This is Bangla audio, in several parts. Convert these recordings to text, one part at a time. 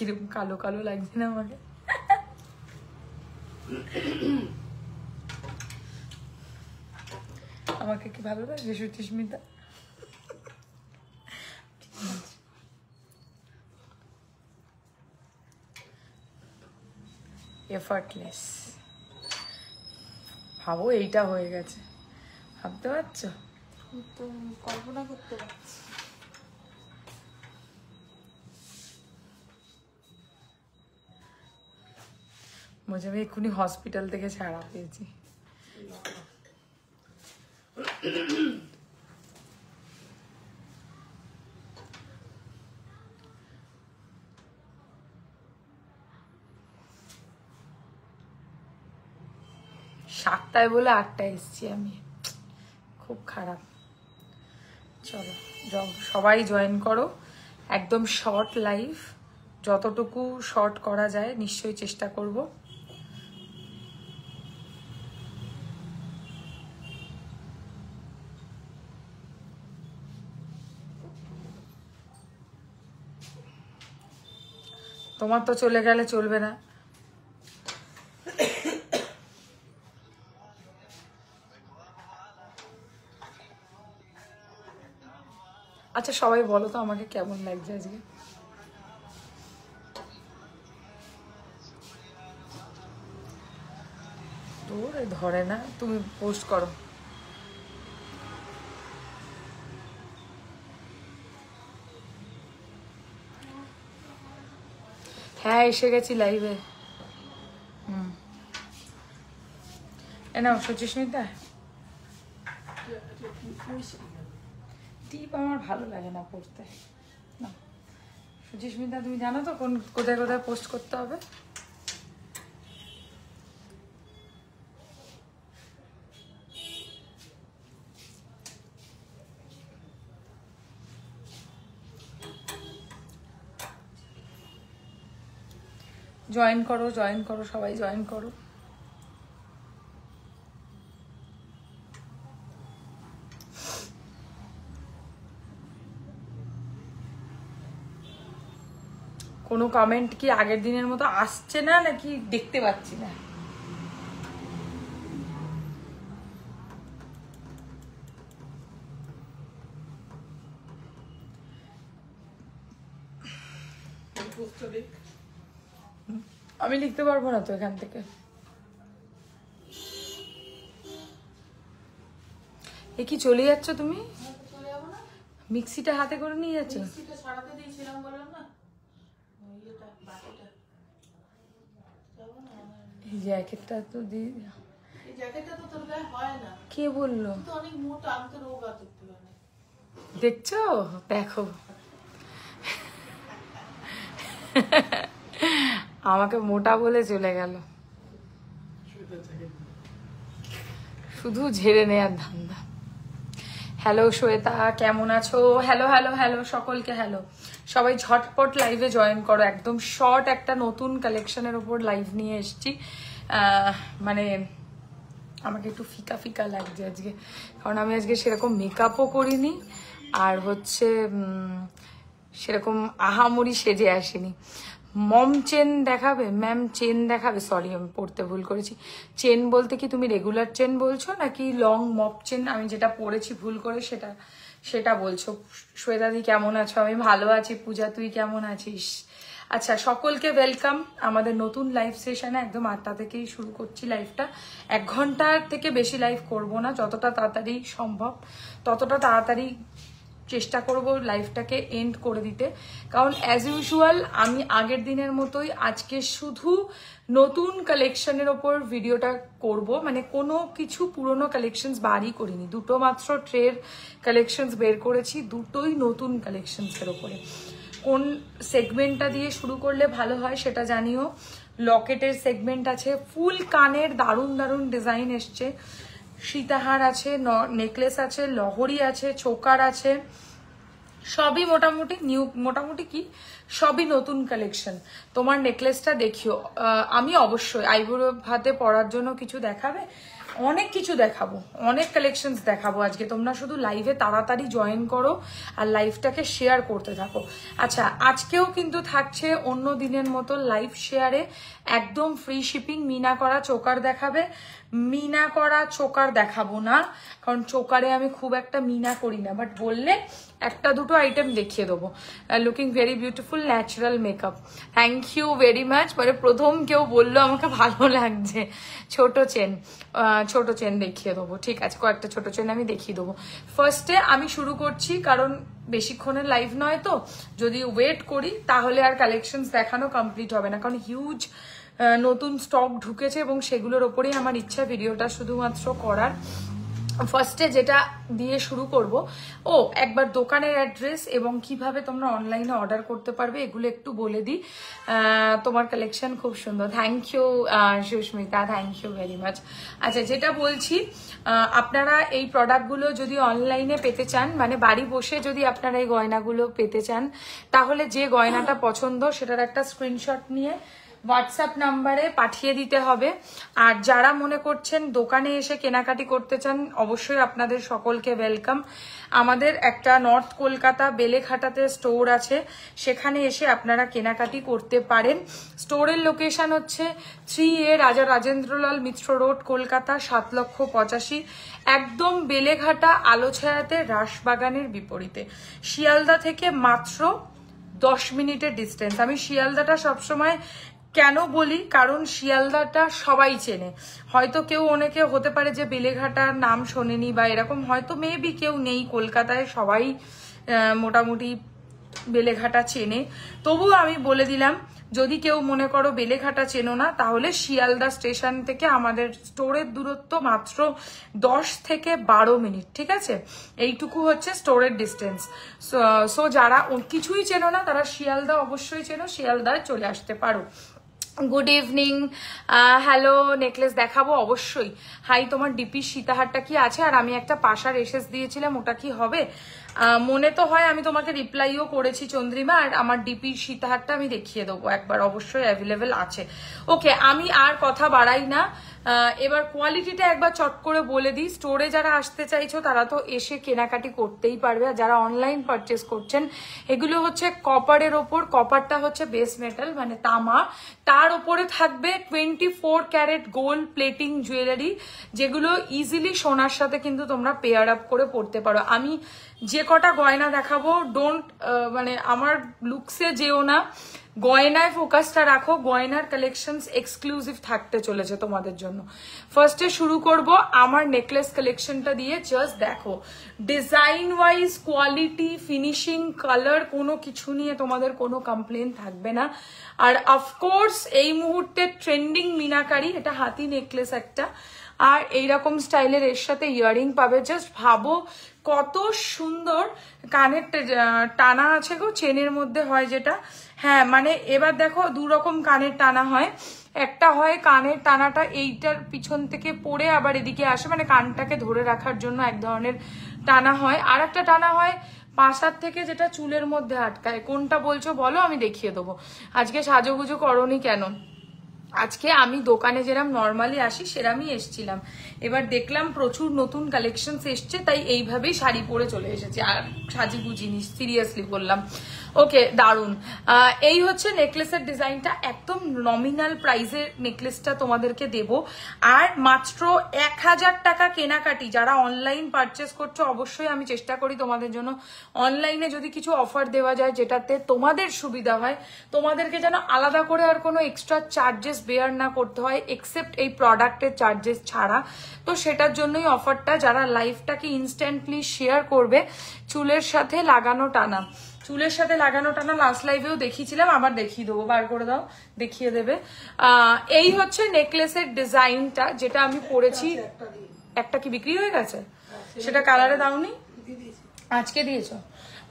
কিরকম কালো কালো লাগছে না আমাকে? আমাকে কি ভালো লাগছে সুচিস্মিতা? এফার্টলেস। ভাবো এইটা হয়ে গেছে, ভাবতে পারছো? তো কল্পনা করতে পারছি। মজা, আমি এক্ষুনি হসপিটাল থেকে ছাড়া পেয়েছি। সাতটায় বলে 8টায় এসছি আমি, খুব খারাপ। চলো সবাই জয়েন করো, একদম শর্ট লাইভ, যতটুকু শর্ট করা যায় নিশ্চয়ই চেষ্টা করব। তোমার তো চলে গেলে চলবে না। আচ্ছা সবাই বলো তো আমাকে কেমন লাগছে আজকে? তোর ধরে না, তুমি পোস্ট করো। হ্যাঁ এসে গেছি লাইভে। নাও সুচিস্মিতা, টিপ আমার ভালো লাগে না পড়তে। না সুচিস্মিতা, তুমি জানো তো কোথায় কোথায় পোস্ট করতে হবে? জয়েন করো সবাই জয়েন করো। কোনো কমেন্ট কি আগের দিনের মতো আসছে না নাকি দেখতে পাচ্ছি না? আমি লিখতে পারবো না তো এখান থেকে। এ কি চলে যাচ্ছ তুমি? মিক্সিটা হাতে করে নিয়ে যাচ্ছ? এই জ্যাকেটটা তো দিয়ে, এই জ্যাকেটটা তো তোর গায়ে হয় না। কে বললো? তো অনেক মোটা, আমি তো রোগা দেখতে পাই। দেখছো, দেখো আমাকে মোটা বলে চলে গেল, শুধু ঝেড়ে নেয়ার ধান্দা। হ্যালো শ্বেতা, কেমন আছো? হ্যালো হ্যালো হ্যালো সকলকে হ্যালো। সবাই ঝটপট লাইভে জয়েন করো, একদম শর্ট একটা নতুন কালেকশনের ওপর লাইভ নিয়ে এসছি। মানে আমাকে একটু ফিকা ফিকা লাগছে আজকে, কারণ আমি আজকে সেরকম মেকআপও করিনি, আর হচ্ছে সেরকম আহামরি সেজে আসিনি। মম চেন দেখাবে, ম্যাম চেন দেখাবে? সরি আমি পড়তে ভুল করেছি। চেন বলতে কি তুমি রেগুলার চেন বলছো নাকি লং মপ চেন? আমি যেটা পড়েছি ভুল করে সেটা বলছো। শ্বেতাদি কেমন আছো? আমি ভালো আছি। পূজা তুই কেমন আছিস? আচ্ছা সকলকে ওয়েলকাম আমাদের নতুন লাইভ সেশনে। একদম 8টা থেকেই শুরু করছি লাইভটা। 1 ঘন্টার থেকে বেশি লাইভ করব না, যতটা তাড়াতাড়ি সম্ভব ততটা তাড়াতাড়ি চেষ্টা করব লাইভটাকে এন্ড করে দিতে। কারণ অ্যাজ ইউজুয়াল আমি আগের দিনের মতোই আজকে শুধু নতুন কালেকশনের ওপর ভিডিওটা করব, মানে কোনো কিছু পুরনো কালেকশনস বারই করিনি। 2টো মাত্র ট্রের কালেকশনস বের করেছি, 2টোই নতুন কালেকশনসের ওপরে। কোন সেগমেন্টটা দিয়ে শুরু করলে ভালো হয় সেটা জানিও। লকেটের সেগমেন্ট আছে, ফুল কানের দারুণ দারুণ ডিজাইন এসছে, সীতাহার আছে, নেকলেস আছে, লহরি আছে, চোকার আছে, সবই মোটামুটি নিউ, মোটামুটি কি সবই নতুন কালেকশন। তোমার নেকলেসটা দেখিও। আমি অবশ্যই আইবুড়ো ভাতে পরার জন্য কিছু দেখাবে? অনেক কিছু দেখাবো, অনেক কালেকশনস দেখাবো আজকে। তোমরা শুধু লাইভে তাড়াতাড়ি জয়েন করো আর লাইভটাকে শেয়ার করতে থাকো। আচ্ছা, আজকেও কিন্তু থাকছে অন্য দিনের মতো লাইভ শেয়ারে একদম ফ্রি শিপিং। মিনা করা চোকার দেখাবে, মিনা করা চোকার দেখাবো না, কারণ চোকারে আমি খুব একটা মিনা করি না, বাট বললে একটা দুটো আইটেম দেখিয়ে দেবো। Looking very beautiful, natural makeup, thank you very much. মানে প্রথম কেউ বললো আমাকে ভালো লাগছে। ছোট চেন দেখিয়ে দেবো, ঠিক আছে, কয়েকটা ছোট চেন আমি দেখিয়ে দেবো। ফার্স্টে আমি শুরু করছি, কারণ বেশিক্ষণের লাইভ নয়, তো যদি ওয়েট করি তাহলে আর কালেকশনস দেখানো কমপ্লিট হবে না, কারণ হিউজ নতুন স্টক ঢুকেছে এবং সেগুলোর ওপরেই আমার ইচ্ছা ভিডিওটা শুধুমাত্র করার। ফার্স্টে যেটা দিয়ে শুরু করব, একবার দোকানের অ্যাড্রেস এবং কিভাবে তোমরা অনলাইনে অর্ডার করতে পারবে এগুলো একটু বলে দিই। তোমার কালেকশন খুব সুন্দর, thank you Susmita, thank you very much. আচ্ছা, যেটা বলছি, আপনারা এই প্রোডাক্টগুলো যদি অনলাইনে পেতে চান, মানে বাড়ি বসে যদি আপনারা এই গয়নাগুলো পেতে চান, তাহলে যে গয়নাটা পছন্দ সেটার একটা স্ক্রিনশট নিয়ে হোয়াটসঅ্যাপ নাম্বারে পাঠিয়ে দিতে হবে। আর যারা মনে করছেন দোকানে এসে কেনাকাটি করতে চান, অবশ্যই আপনাদের সকলকে ওয়েলকাম। আমাদের একটা নর্থ কলকাতা বেলেঘাটাতে স্টোর আছে, সেখানে এসে আপনারা কেনাকাটি করতে পারেন। স্টোরের লোকেশন হচ্ছে 3A রাজা রাজেন্দ্রলাল মিত্র রোড, কলকাতা 7,85,000, একদম বেলেঘাটা আলোছায়াতে রাসবাগানের বিপরীতে। শিয়ালদা থেকে মাত্র 10 মিনিটের ডিস্টেন্স। আমি শিয়ালদাটা সবসময় কেন বলি, কারণ শিয়ালদাটা সবাই চেনে। হয়তো কেউ অনেকে হতে পারে যে বেলেঘাটার নাম শোনেনি, বা এরকম হয়তো মেবি কেউ নেই কলকাতায়, সবাই মোটামুটি বেলেঘাটা চেনে। তবুও আমি বলে দিলাম, যদি কেউ মনে করো বেলেঘাটা চেনো না, তাহলে শিয়ালদা স্টেশন থেকে আমাদের স্টোরের দূরত্ব মাত্র 10 থেকে 12 মিনিট, ঠিক আছে? এইটুকু হচ্ছে স্টোরের ডিস্টেন্স। সো যারা কিছুই চেনো না তারা শিয়ালদা অবশ্যই চেনো, শিয়ালদায় চলে আসতে পারো। Good evening, hello. নেকলেস দেখাবো অবশ্যই। হাই, তোমার ডিপি সীতাহারটা কি আছে? আর আমি একটা পাশার এসএস দিয়েছিলাম, ওটা কি হবে? মনে তো হয় আমি তোমাকে রিপ্লাইও করেছি চন্দ্রিমা, আর আমার ডিপি সীতাহারটা আমি দেখিয়ে দেবো একবার, অবশ্যই অ্যাভেলেবেল আছে। ওকে, আমি আর কথা বাড়াই না, এবার কোয়ালিটিটা একবার চট করে বলে দিই। স্টোরে যারা আসতে চাইছো তারা তো এসে কেনাকাটি করতেই পারবে, আর যারা অনলাইন পারচেস করছেন, এগুলো হচ্ছে কপারের ওপর, কপারটা হচ্ছে বেস মেটাল মানে তামা, তার উপরে থাকবে 24 ক্যারেট গোল্ড প্লেটিং জুয়েলারি, যেগুলো ইজিলি সোনার সাথে কিন্তু তোমরা পেয়ার আপ করে পড়তে পারো। আমি যে কটা গয়না দেখাবো, মানে আমার লুকসে যেও না, গয়নায় ফোকাসটা রাখো। গয়নার কালেকশনস এক্সক্লুসিভ থাকতে চলেছে তোমাদের জন্য। ফার্স্টে শুরু করব আমার নেকলেস কালেকশনটা দিয়ে। জাস্ট দেখো, design wise, quality, finishing, colour, কোনো কিছু নিয়ে তোমাদের কোনো কমপ্লেন থাকবে না। আর অফকোর্স এই মুহূর্তে ট্রেন্ডিং মিনাকারি, এটা হাতি নেকলেস একটা, আর এইরকম স্টাইলের এর সাথে ইয়ারিং পাবে। জাস্ট ভাবো কত সুন্দর কানের টানা আছে গো, চেনের মধ্যে হয় যেটা। হ্যাঁ, মানে এবার দেখো দু রকম কানের টানা হয়। একটা হয় কানের টানাটা এইটার পিছন থেকে পড়ে আবার এদিকে আসে, মানে কানটাকে ধরে রাখার জন্য এক ধরনের টানা হয়। আর একটা টানা হয় পাশার থেকে, যেটা চুলের মধ্যে আটকায়। কোনটা বলছো বলো, আমি দেখিয়ে দেবো। আজকে সাজুগুজু করনি কেন? আজকে আমি দোকানে যেরকম নর্মালি আসি সেরমই এসছিলাম, এবার দেখলাম প্রচুর নতুন কালেকশনস এসছে, তাই এইভাবেই শাড়ি পরে চলে এসেছি, আর সাজিগুজিনি, সিরিয়াসলি বললাম। ওকে, দারুন। এই হচ্ছে নেকলেসের ডিজাইনটা, একদম নমিনাল প্রাইসের নেকলেসটা তোমাদেরকে দেব। আর মাত্র 1000 টাকা কেনাকাটি যারা অনলাইন পারচেস করছো, অবশ্যই আমি চেষ্টা করি তোমাদের জন্য অনলাইনে যদি কিছু অফার দেওয়া যায় যেটাতে তোমাদের সুবিধা হয়, তোমাদেরকে যেন আলাদা করে আর কোনো এক্সট্রা চার্জেস বেয়ার না করতে হয়, এক্সেপ্ট এই প্রোডাক্টের চার্জেস ছাড়া। তো সেটার জন্যই অফারটা। যারা লাইভটাকে ইনস্ট্যান্টলি শেয়ার করবে, চুলের সাথে লাগানো টানা, চুলের সাথে লাগানো টানা লাস্ট লাইভেও দেখিয়েছিলাম, আবার দেখিয়ে দেবো, বার করে দাও, দেখিয়ে দেবে। এই হচ্ছে নেকলেসের ডিজাইনটা যেটা আমি পরেছি। একটা কি বিক্রি হয়ে গেছে? সেটা কালারে দাওনি, আজকে দিয়েছো?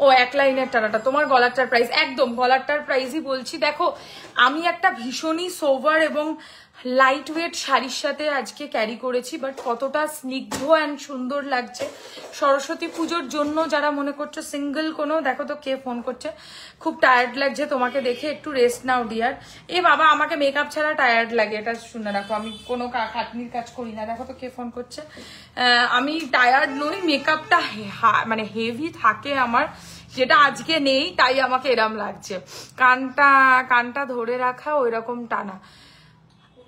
ও, এক লাইনের টানাটা। তোমার গলারটার প্রাইস, একদম গলারটার প্রাইসই বলছি। দেখো, আমি একটা ভীষণই সোভার এবং লাইট ওয়েট শাড়ির সাথে আজকে ক্যারি করেছি, বাট কতটা স্নিগ্ধ অ্যান্ড সুন্দর লাগছে। সরস্বতী পুজোর জন্য যারা মনে করছো সিঙ্গেল কোনো, দেখো তো কে ফোন করছে, খুব টায়ার্ড লাগছে তোমাকে দেখে, একটু রেস্ট নাও ডিয়ার। এ বাবা, আমাকে মেকআপ ছাড়া টায়ার্ড লাগে, এটা শুনে রাখো, আমি কোনো খাটনির কাজ করি না। দেখো তো কে ফোন করছে। আমি টায়ার্ড নই, মেকআপটা মানে হেভি থাকে আমার, যেটা আজকে নেই, তাই আমাকে এরম লাগছে। কানটা ধরে রাখা ওই রকম টানা,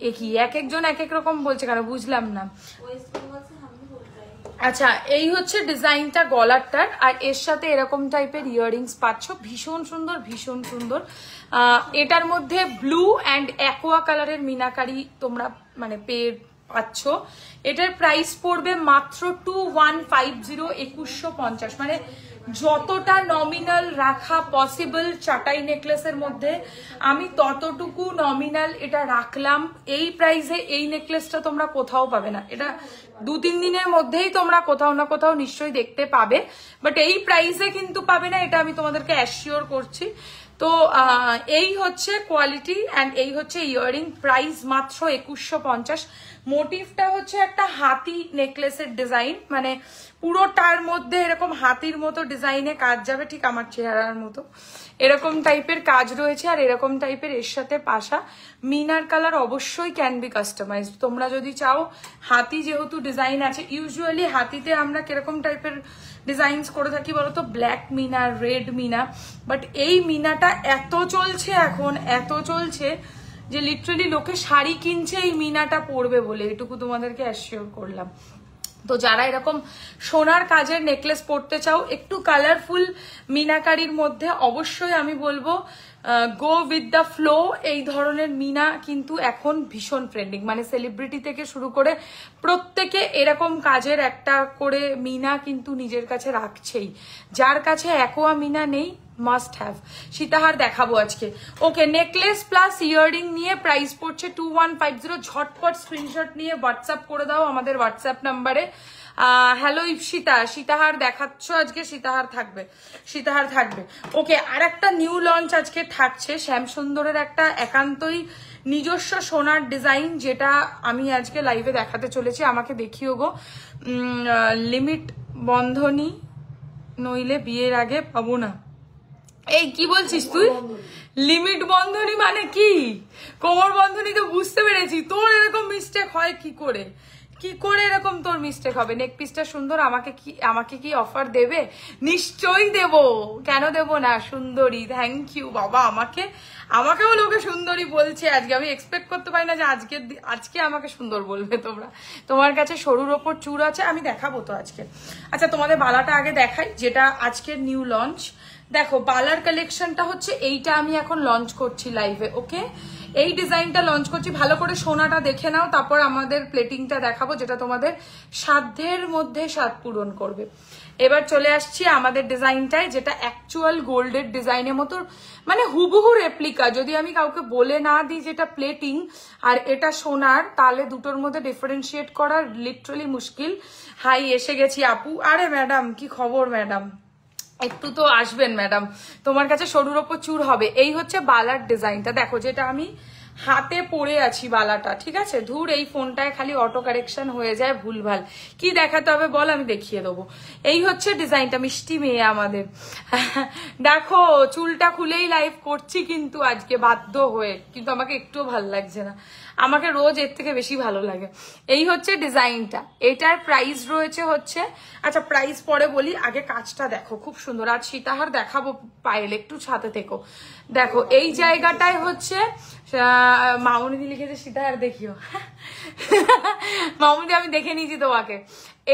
একই এক একজন এক এক রকম বলছে কেন বুঝলাম না। আচ্ছা, এই হচ্ছে ডিজাইনটা গলারটার, আর এর সাথে এরকম টাইপের ইয়াররিংস পাচ্ছ, ভীষণ সুন্দর ভীষণ সুন্দর। এটার মধ্যে ব্লু অ্যান্ড অ্যাকোয়া কালারের মিনাকারি তোমরা মানে পেয়ে পাচ্ছ। এটার প্রাইস পড়বে মাত্র 2150, 2150, মানে যতটা নমিনাল রাখা পসিবল চাটাই নেকলেসের মধ্যে আমি ততটুকু নমিনাল এটা রাখলাম। এই প্রাইসে এই নেকলেসটা তোমরা কোথাও পাবে না, এটা 2-3 দিনের মধ্যেই তোমরা কোথাও না কোথাও নিশ্চয়ই দেখতে পাবে, বাট এই প্রাইসে কিন্তু পাবে না, এটা আমি তোমাদেরকে অ্যাসিওর করছি। তো এই হচ্ছে কোয়ালিটি অ্যান্ড এই হচ্ছে ইয়াররিং, প্রাইস মাত্র 2150। মোটিভটা হচ্ছে একটা হাতি নেকলেসের ডিজাইন, মানে পুরোটার মধ্যে এরকম হাতির মতো ডিজাইনে কাজ যাবে, ঠিক আমার চেহারার মতো এরকম টাইপের কাজ রয়েছে। আর এরকম টাইপের এর সাথে পাশা মিনার কালার অবশ্যই ক্যান বি কাস্টমাইজড। তোমরা যদি চাও, হাতি যেহেতু ডিজাইন আছে, ইউজুয়ালি হাতিতে আমরা কিরকম টাইপের ডিজাইনস করে থাকি বলতো, black meena, red meena, but এই মিনাটা এত চলছে এখন, এত চলছে যে লিটারালি লোকে শাড়ি কিনছে এই মিনাটা পরবে বলে, এটুকু তোমাদেরকে অ্যাসিওর করলাম। তো যারা এরকম সোনার কাজের নেকলেস পরতে চাও একটু কালারফুল মিনাকারির মধ্যে, অবশ্যই আমি বলবো গো উইথ দ্য ফ্লো। এই ধরনের মিনা কিন্তু এখন ভীষণ ট্রেন্ডিং, মানে সেলিব্রিটি থেকে শুরু করে প্রত্যেকে এরকম কাজের একটা করে মিনা কিন্তু নিজের কাছে রাখছেই। যার কাছে অ্যাকোয়া মিনা নেই, মাস্ট হ্যাভ। সীতাহার দেখাবো আজকে। ওকে, নেকলেস প্লাস ইয়াররিং নিয়ে প্রাইস পড়ছে 2150। ঝটপট স্ক্রিনশট নিয়ে হোয়াটসঅ্যাপ করে দাও আমাদের হোয়াটসঅ্যাপ নাম্বারে। হ্যালো ইপসিতা, সীতাহার দেখাচ্ছ আজকে? সীতাহার থাকবে, সীতাহার থাকবে। ওকে, আর একটা নিউ লঞ্চ আজকে থাকছে, শ্যামসুন্দরের একটা একান্তই নিজস্ব সোনার ডিজাইন, যেটা আমি আজকে লাইভে দেখাতে চলেছি। আমাকে দেখিও গো। লিমিট বন্ধনী নইলে বিয়ের আগে পাবো না। এই কি বলছিস তুই? লিমিট বন্ধনী মানে কি? কোমর বন্ধনী তো বুঝতে পেরেছি, তোর এরকম মিস্টেক হয় কি করে? কি করে এরকম তোর মিস্টেক হবে? নেক পিসটা সুন্দর, আমাকে কি অফার দেবে? নিশ্চয়ই দেব, কেন দেব না? সুন্দরী, থ্যাংক ইউ বাবা। আমাকেও লোকে সুন্দরী বলছে আজকে, আমি এক্সপেক্ট করতে পারি না যে আজকে আমাকে সুন্দর বলবে তোমরা। তোমার কাছে সরুর ওপর চূড় আছে, আমি দেখাবো তো আজকে। আচ্ছা, তোমাদের বালাটা আগে দেখাই, যেটা আজকের নিউ লঞ্চ। দেখো, বালার কালেকশনটা হচ্ছে এইটা, আমি এখন লঞ্চ করছি লাইভে। ওকে, এই ডিজাইনটা লঞ্চ করছি, ভালো করে সোনাটা দেখে নাও, তারপর আমাদের প্লেটিংটা দেখাবো, যেটা তোমাদের সাধ্যের মধ্যে স্বাদ পূরণ করবে। এবার চলে আসছি আমাদের ডিজাইনটায়, যেটা অ্যাকচুয়াল গোল্ডের ডিজাইনের মতো, মানে হুবহু রেপ্লিকা। যদি আমি কাউকে বলে না দিই যেটা প্লেটিং আর এটা সোনার, তাহলে দুটোর মধ্যে ডিফারেন্সিয়েট করা লিটারালি মুশকিল। হাই, এসে গেছি আপু। আরে ম্যাডাম, কি খবর ম্যাডাম? একটু তো আসবেন ম্যাডাম, তোমার কাছে সরুর ওপর চূড় হবে। এই হচ্ছে বালার ডিজাইনটা, দেখো, যেটা আমি হাতে পরে আছি বালাটা, ঠিক আছে? ধুর, এই ফোনটায় খালি অটো কারেকশন হয়ে যায়, ভুলভাল। কি দেখাতে হবে বল, আমি দেখিয়ে দেবো। এই হচ্ছে ডিজাইনটা, মিষ্টি মেয়ে আমাদের। দেখো, চুলটা খুলেই লাইভ করছি কিন্তু আজকে বাধ্য হয়ে, কিন্তু আমাকে একটুও ভালো লাগছে না, আমাকে রোজ এর থেকে বেশি ভালো লাগে। এই হচ্ছে ডিজাইনটা, এটার প্রাইস রয়েছে হচ্ছে, আচ্ছা প্রাইস পরে বলি, আগে কাজটা দেখো, খুব সুন্দর। আর সীতাহার দেখাবো পায়েল, একটু ছাতে থেকো। দেখো, এই জায়গাটায় হচ্ছে মামুনিদি লিখেছে সীতাহার দেখিও। মামুনিদি, আমি দেখে নিয়েছি তোমাকে।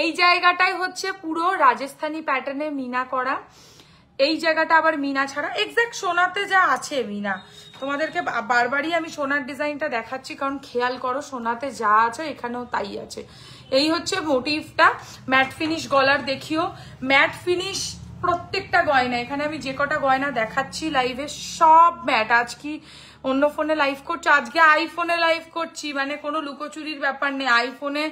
এই জায়গাটায় হচ্ছে পুরো রাজস্থানী প্যাটার্নে মিনা করা, এই জায়গাটা আবার মিনা ছাড়া, এক্সাক্ট সোনাতে যা আছে মিনা। তোমাদেরকে বারবারই আমি সোনার ডিজাইনটা দেখাচ্ছি, কারণ খেয়াল করো সোনাতে যা আছে এখানেও তাই আছে। এই হচ্ছে মোটিভটা, ম্যাট ফিনিশ গলার দেখিও, ম্যাট ফিনিশ প্রত্যেকটা গয়না। এখানে আমি যে কটা গয়না দেখাচ্ছি লাইভে সব ম্যাট। আজ কি অন্য ফোনে লাইভ করছি? আজকে আইফোনে লাইভ করছি, মানে কোনো লুকোচুরির ব্যাপার নেই। আইফোনে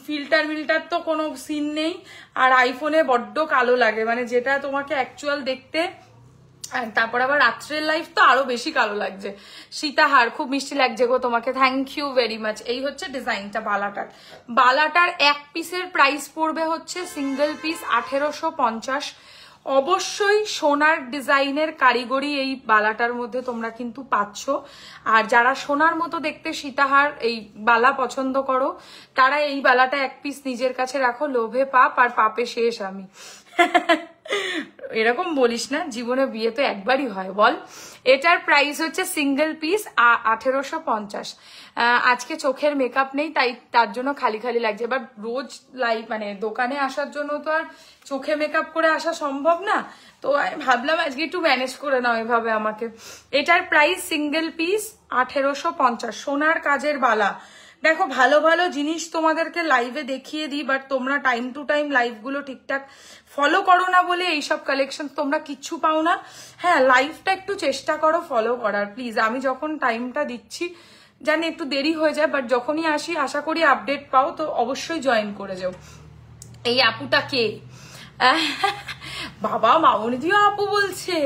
ফিল্টার তো কোনো সিন নেই, আর আইফোনে বড্ড কালো লাগে, মানে যেটা তোমাকে অ্যাকচুয়াল দেখতে আর তারপর আবার রাত্রের লাইফ তো আরো বেশি কালো লাগছে। সীতাহার খুব মিষ্টি লাগছে গো তোমাকে, থ্যাংক ইউ ভেরি মাচ। এই হচ্ছে ডিজাইনটা বালাটার এক পিসের প্রাইস পড়বে হচ্ছে সিঙ্গেল পিস 1850। অবশ্যই সোনার ডিজাইনের কারিগরি এই বালাটার মধ্যে তোমরা কিন্তু পাচ্ছ। আর যারা সোনার মতো দেখতে সীতাহার এই বালা পছন্দ করো তারা এই বালাটা এক পিস নিজের কাছে রাখো, লোভে পাপ আর পাপে শেষ আমি। এরকম বলিস না, জীবনে বিয়ে তো একবারই হয় বল। এটার প্রাইস হচ্ছে সিঙ্গেল পিস 1850। আজকে চোখের মেকআপ নেই তাই তার জন্য খালি খালি লাগছে, বাট রোজ লাইভ মানে দোকানে আসার জন্য তো আর চোখে মেকআপ করে আসা সম্ভব না, তো আমি ভাবলাম আজকে একটু ম্যানেজ করে নাও এভাবে আমাকে। এটার প্রাইস সিঙ্গেল পিস 1850, সোনার কাজের বালা। দেখো ভালো ভালো জিনিস তোমাদেরকে লাইভে দেখিয়ে দিই, বাট তোমরা টাইম টু টাইম লাইভগুলো ঠিকঠাক ফলো করো না বলে এইসব কালেকশন তোমরা কিচ্ছু পাও না। হ্যাঁ, লাইভটা একটু চেষ্টা করো ফলো করার প্লিজ। আমি যখন টাইমটা দিচ্ছি জানি একটু দেরি হয়ে যায়, বাট যখনই আসি আশা করি আপডেট পাও, তো অবশ্যই জয়েন করে যাও। এই আপুটা কে? বাবা মামনিদিও আপু বলছে।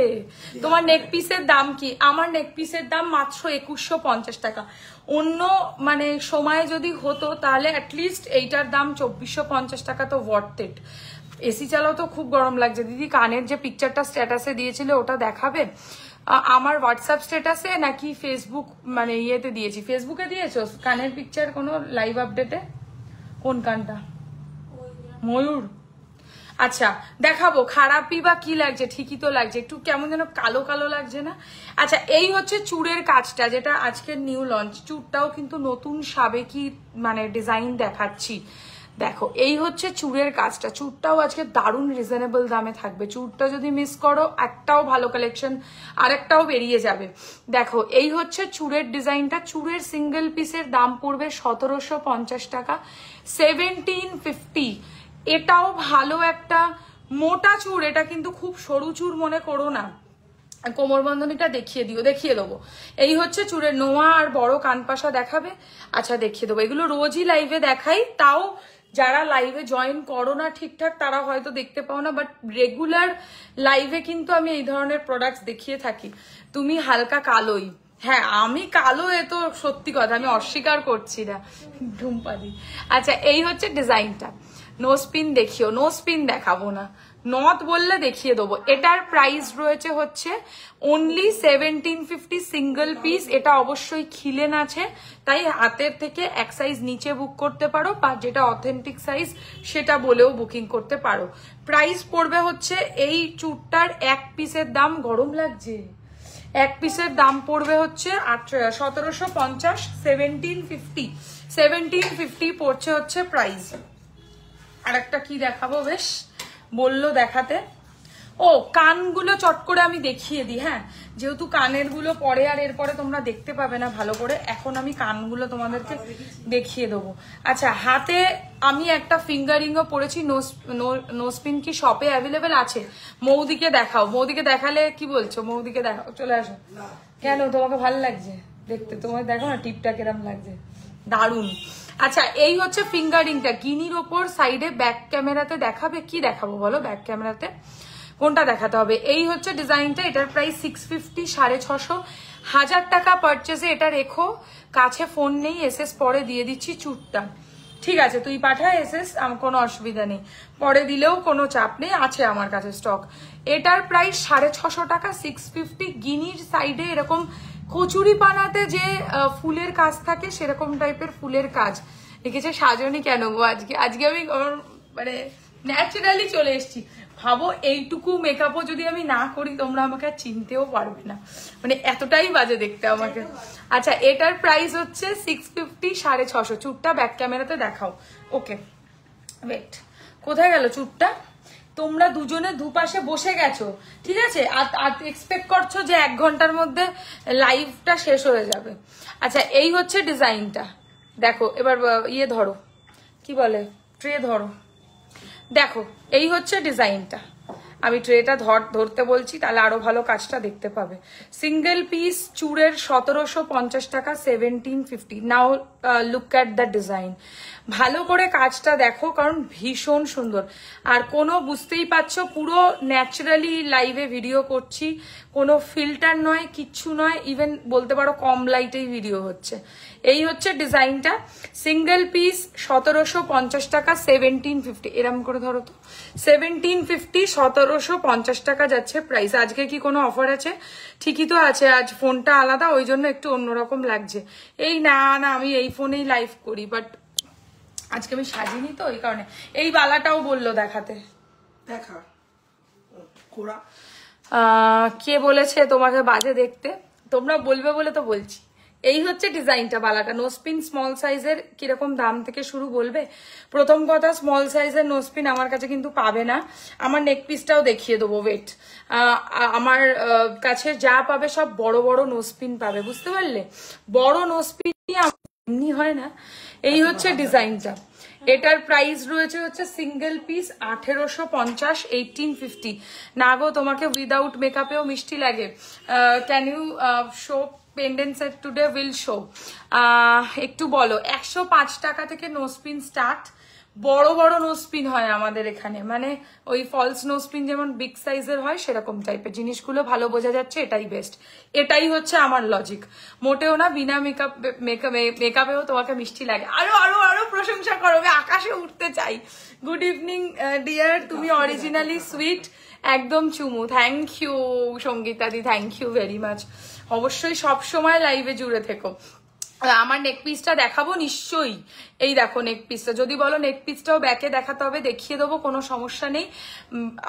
তোমার নেক পিসের দাম কি? আমার নেক পিসের দাম মাত্র 2150 টাকা। অন্য মানে সময়ে যদি হতো তাহলে অ্যাটলিস্ট এইটার দাম 2450 টাকা, তো ওয়ার্থ ইট। এসি চালাও তো খুব গরম লাগছে। দিদি কানের যে পিকচারটা স্ট্যাটাসে দিয়েছিল ওটা দেখাবে? আমার হোয়াটসঅ্যাপ স্ট্যাটাসে নাকি ফেসবুক মানে ইয়েতে দিয়েছি? ফেসবুকে দিয়েছো কানের পিকচার কোনো লাইভ আপডেটে? কোন কানটা? ময়ূর। আচ্ছা দেখাবো, খারাপই বা কি লাগছে? ঠিকই তো লাগছে, একটু কেমন যেন কালো কালো লাগছে না? আচ্ছা এই হচ্ছে চুড়ের কাজটা, যেটা আজকের নিউ লঞ্চ। চুড়টাও কিন্তু নতুন সাবেকি মানে ডিজাইন দেখাচ্ছি। দেখো এই হচ্ছে চুড়ের কাজটা, চুড়টাও আজকে দারুণ রিজনেবল দামে থাকবে। চুড়টা যদি মিস করো একটাও ভালো কালেকশন আরেকটাও বেরিয়ে যাবে। দেখো এই হচ্ছে চুড়ের ডিজাইনটা, চুড়ের সিঙ্গেল পিসের দাম পড়বে 1750 টাকা, 1750। এটাও ভালো একটা মোটা চুড়, এটা কিন্তু খুব সরু চুড় মনে করো না। কোমর বন্ধনীটা দেখিয়ে দেবো। এই হচ্ছে চুড়ের নোয়া আর বড় কানপাশা দেখাবে? আচ্ছা দেখিয়ে দেবো, এগুলো রোজই লাইভে দেখাই, তাও যারা লাইভে জয়েন করো না ঠিকঠাক তারা হয়তো দেখতে পাও না, বাট রেগুলার লাইভে কিন্তু আমি এই ধরনের প্রোডাক্টস দেখিয়ে থাকি। তুমি হালকা কালোই, হ্যাঁ আমি কালো, এ তো সত্যি কথা, আমি অস্বীকার করছি না ধূমপাদি। আচ্ছা এই হচ্ছে ডিজাইনটা। নো স্পিন দেখিও? নো স্পিন দেখাবো না, নট বললে দেখিয়ে দেবো। এটার প্রাইস রয়েছে হচ্ছে অনলি 1750 সিঙ্গেল পিস। এটা অবশ্যই খিলেন আছে, তাই হাতের থেকে এক সাইজ নিচে বুক করতে পারো, বা যেটা অথেন্টিক সাইজ সেটা বলেও বুকিং করতে পারো। প্রাইস পড়বে হচ্ছে এই চুটটার এক পিসের দাম, গরম লাগছে, এক পিসের দাম পড়বে হচ্ছে 1750, 1750 পড়ছে হচ্ছে প্রাইস। আর একটা কি দেখাবো, বেশ বললো দেখাতে। ও কানগুলো চট করে আমি দেখিয়ে দিই। হ্যাঁ যেহেতু কানের গুলো পরে আর এরপরে তোমরা দেখতে পাবে না ভালো করে, এখন আমি কানগুলো তোমাদেরকে দেখিয়ে দেবো। আচ্ছা হাতে আমি একটা ফিঙ্গারিংও পরেছি। নো স্পিন কি শপে অ্যাভেলেবেল আছে? মৌদিকে দেখাও, মৌদিকে দেখালে কি বলছো? মৌদিকে দেখাও, চলে আসো। কেন তোমাকে ভালো লাগছে দেখতে? তোমার দেখো না টিপটা কিরম লাগছে, দারুন। আচ্ছা এই হচ্ছে ফিঙ্গারিংটা, গিনির ওপর সাইডে ব্যাক ক্যামেরাতে দেখাবে। কি দেখাবো বলো ব্যাক ক্যামেরাতে? কোনটা দেখাতে হবে? এই হচ্ছে ডিজাইনটা, এটার প্রাইস 650, 650। 1000 টাকা পারচেজে এটা রেখো, কাছে ফোন নেই, এসএস পরে দিয়ে দিচ্ছি চুটটা। ঠিক আছে তুই পাঠা এসএস, আমার কোনো অসুবিধা নেই, পরে দিলেও কোনো চাপ নেই, আছে আমার কাছে স্টক। এটার প্রাইস 650 টাকা, 650। গিনির সাইডে এরকম কচুরি পানাতে যে ফুলের কাজ থাকে সেরকম টাইপের ফুলের কাজ লিখেছে। সাজনি কেন গো আজকে? আজকে আমি মানে ন্যাচারালি চলে এসেছি। ভাবো এইটুকু মেকআপও যদি আমি না করি তোমরা আমাকে আর চিনতেও পারবে না, মানে এতটাই বাজে দেখতে আমাকে। আচ্ছা এটার প্রাইস হচ্ছে 650, 650। চুটটা ব্যাক ক্যামেরাতে দেখাও। ওকে ওয়েট, কোথায় গেল চুটটা? তোমরা দুজনে দুপাশে বসে গেছো, ঠিক আছে? আর এক্সপেক্ট করছো যে 1 ঘন্টার মধ্যে লাইভটা শেষ হয়ে যাবে। আচ্ছা এই হচ্ছে ডিজাইনটা, দেখো এবার ইয়ে ধরো, কি বলে, ট্রে ধরো। দেখো এই হচ্ছে ডিজাইনটা, আমি ট্রেটা ধরতে বলছি তাহলে আরো ভালো কাজটা দেখতে পাবে। সিঙ্গেল পিস চুড়ের 1750 টাকা, 1750। নাও লুক অ্যাট দ্য ডিজাইন। ভালো করে কাজটা দেখো, কারণ ভীষণ সুন্দর। আর কোনো বুঝতেই পারছো পুরো ন্যাচারালি লাইভে ভিডিও করছি, কোনো ফিল্টার নয়, কিচ্ছু নয়, ইভেন বলতে পারো কম লাইটেই ভিডিও হচ্ছে। এই হচ্ছে ডিজাইনটা, সিঙ্গেল পিস 1750 টাকা, 1750, এরম করে ধরো তো, 1750, 1750 টাকা যাচ্ছে প্রাইস। আজকে কি কোনো অফার আছে? ঠিকই তো আছে, আজ ফোনটা আলাদা, ওই জন্য একটু অন্যরকম লাগছে। এই না না, আমি এই ফোনেই লাইভ করি, বাট আজকে আমি সাজিনি তো, ওই কারণে। এই বালাটাও বললো দেখাতে, দেখা কোরা। কে বলেছে তোমাকে বাজে দেখতে? তোমরা বলবে বলে তো বলছি। এই হচ্ছে ডিজাইনটা, বালাটা নোসপিন স্মল সাইজের, কিরকম দাম থেকে শুরু বলবে? প্রথম কথা, স্মল সাইজের নোসপিন আমার কাছে কিন্তু পাবে না। আমার নেক পিসটাও দেখিয়ে দেবো, ওয়েট। আমার কাছে যা পাবে সব বড় বড় নোসপিন পাবে, বুঝতে পারলে? বড় নোসপিন এমনি হয় না। এই হচ্ছে ডিজাইনটা, এটার প্রাইস রয়েছে হচ্ছে সিঙ্গেল পিস 1850, 1850। না গো, তোমাকে উইদাউট মেকআপেও মিষ্টি লাগে। Can you show pendant set today? Will show. একটু বলো, 105 টাকা থেকে নোসপিন স্টার্ট। বড় বড় নোসপিন হয় আমাদের এখানে, মানে ওই ফলস নোসপিন যেমন বিগ সাইজের হয় সেরকম টাইপের জিনিসগুলো। ভালো বোঝা যাচ্ছে, এটাই বেস্ট। এটাই হচ্ছে আমার লজিক। মোটেও না বিনা মেকআপেও তোমাকে মিষ্টি লাগে। আরো আরো আরো প্রশংসা করো, আকাশে উঠতে চাই। গুড ইভিনিং ডিয়ার, তুমি অরিজিনালি সুইট, একদম চুমু। থ্যাংক ইউ সঙ্গীতাদি, থ্যাংক ইউ ভেরি মাচ। অবশ্যই সব সময় লাইভে জুড়ে থেকো। আমার নেক পিসটা দেখাবো নিশ্চয়ই। এই দেখো নেক পিসটা, যদি বলো নেক পিসটাও ব্যাকে দেখাতে হবে, দেখিয়ে দেবো, কোনো সমস্যা নেই।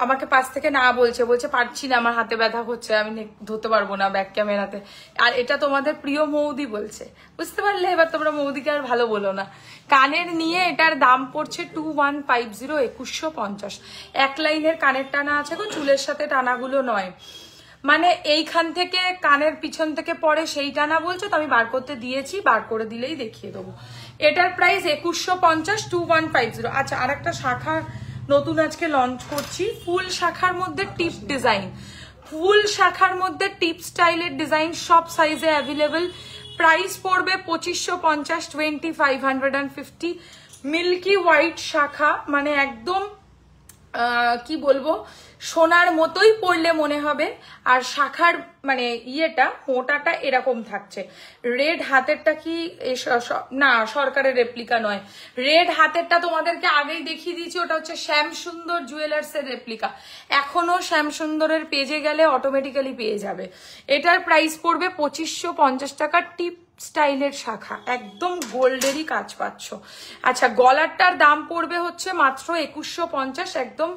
আমাকে পাশ থেকে না বলছে পারছি না, আমার হাতে ব্যথা হচ্ছে, আমি নেক ধরতে পারবো না ব্যাক ক্যামেরাতে। আর এটা তোমাদের প্রিয় মৌদি বলছে, বুঝতে পারলে? এবার তোমরা মৌদিকে আর ভালো বলো না। কানের নিয়ে এটার দাম পড়ছে 2150, 2150। এক লাইনের কানের টানা আছে গো, চুলের সাথে টানাগুলো নয়। মানে এইখান থেকে কানের পিছন থেকে পরে সেই টানা বলছো তো, আমি বার করতে দিয়েছি, বার করে দিলেই দেখিয়ে দেবো। এটার প্রাইস 2150, 2150। আচ্ছা, আর একটা শাখা নতুন আজকে লঞ্চ করছি, ফুল শাখার মধ্যে টিপ ডিজাইন। ফুল শাখার মধ্যে টিপ স্টাইলের ডিজাইন সব সাইজে অ্যাভেলেবেল। প্রাইস পড়বে 2550, 2550। মিল্কি হোয়াইট শাখা, মানে একদম কি বলবো, সোনার মতোই পড়লে মনে হবে। আর শাখার মানে ইয়েটা, মোটাটা এরকম থাকছে। রেড হাতেরটা কি না, সরকারের রেপ্লিকা নয়। রেড হাতেরটা তোমাদেরকে আগেই দেখিয়ে দিয়েছি, ওটা হচ্ছে শ্যামসুন্দর জুয়েলার্স এর রেপ্লিকা। এখনো শ্যামসুন্দরের পেজে গেলে অটোমেটিক্যালি পেয়ে যাবে। এটার প্রাইস পড়বে 2550 টাকা। টিপ স্টাইলের শাখা, একদম গোল্ডেরই কাজ পাচ্ছ। আচ্ছা, গলারটার দাম পড়বে হচ্ছে মাত্র 2150, একদম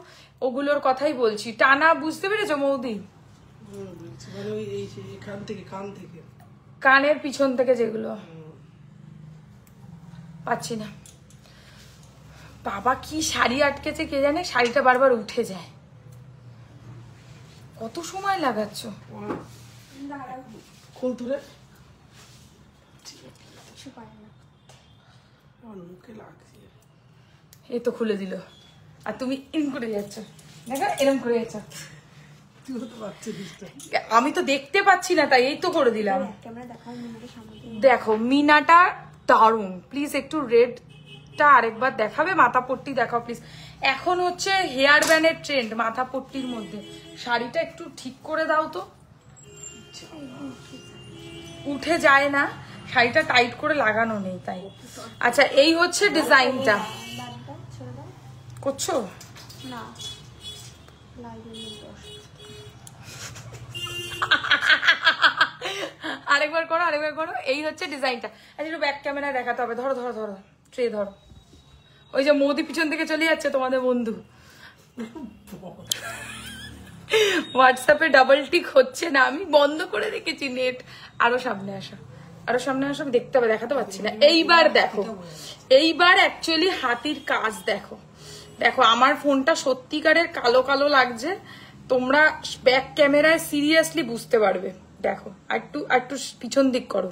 ওগুলোর কথাই বলছি। টানা বুঝতে পেরেছো মৌদি? কানের পিছন থেকে যেগুলো পাচ্ছি না। বাবা কি শাড়ি আটকেছে কে জানে, শাড়িটা বারবার উঠে যায়। কত সময় লাগাচ্ছ? এই তো খুলে দিল, আর তুমি ইন করে যাচ্ছ, দেখো এরকম করে যাচ্ছ। আমি তো দেখতে পাচ্ছি না, তাই এই তো করে দিলাম। দেখো মিনাটা দারুণ, প্লিজ একটু রেডটা আরেকবার দেখাবে। মাথা পট্টি দেখাও প্লিজ। এখন হচ্ছে হেয়ার ব্যান্ডের ট্রেন্ড মাথা পট্টির মধ্যে। শাড়িটা একটু ঠিক করে দাও তো, উঠে যায় না, শাড়িটা টাইট করে লাগানো নেই তাই। আচ্ছা, এই হচ্ছে ডিজাইনটা। করছো না? আরেকবার করো, আরেকবার করো। এই হচ্ছে ডিজাইনটা। আচ্ছা, একটু ব্যাক ক্যামেরায় দেখাতে হবে। ধরো ধরো ধরো, ট্রে ধরো। ওই যে মোদি পিছন থেকে চলে যাচ্ছে তোমাদের বন্ধু। হোয়াটসঅ্যাপে ডাবল টিক হচ্ছে না, আমি বন্ধ করে রেখেছি নেট। আরো সামনে আসো, আরো সামনে আসো, দেখতে হবে, দেখাতে পাচ্ছি না। এইবার দেখো, এইবার অ্যাকচুয়ালি হাতির কাজ দেখো। দেখো আমার ফোনটা সত্যিকারের কালো কালো লাগছে, তোমরা ব্যাক ক্যামেরায় সিরিয়াসলি বুঝতে পারবে। দেখো একটু পিছন দিক করো।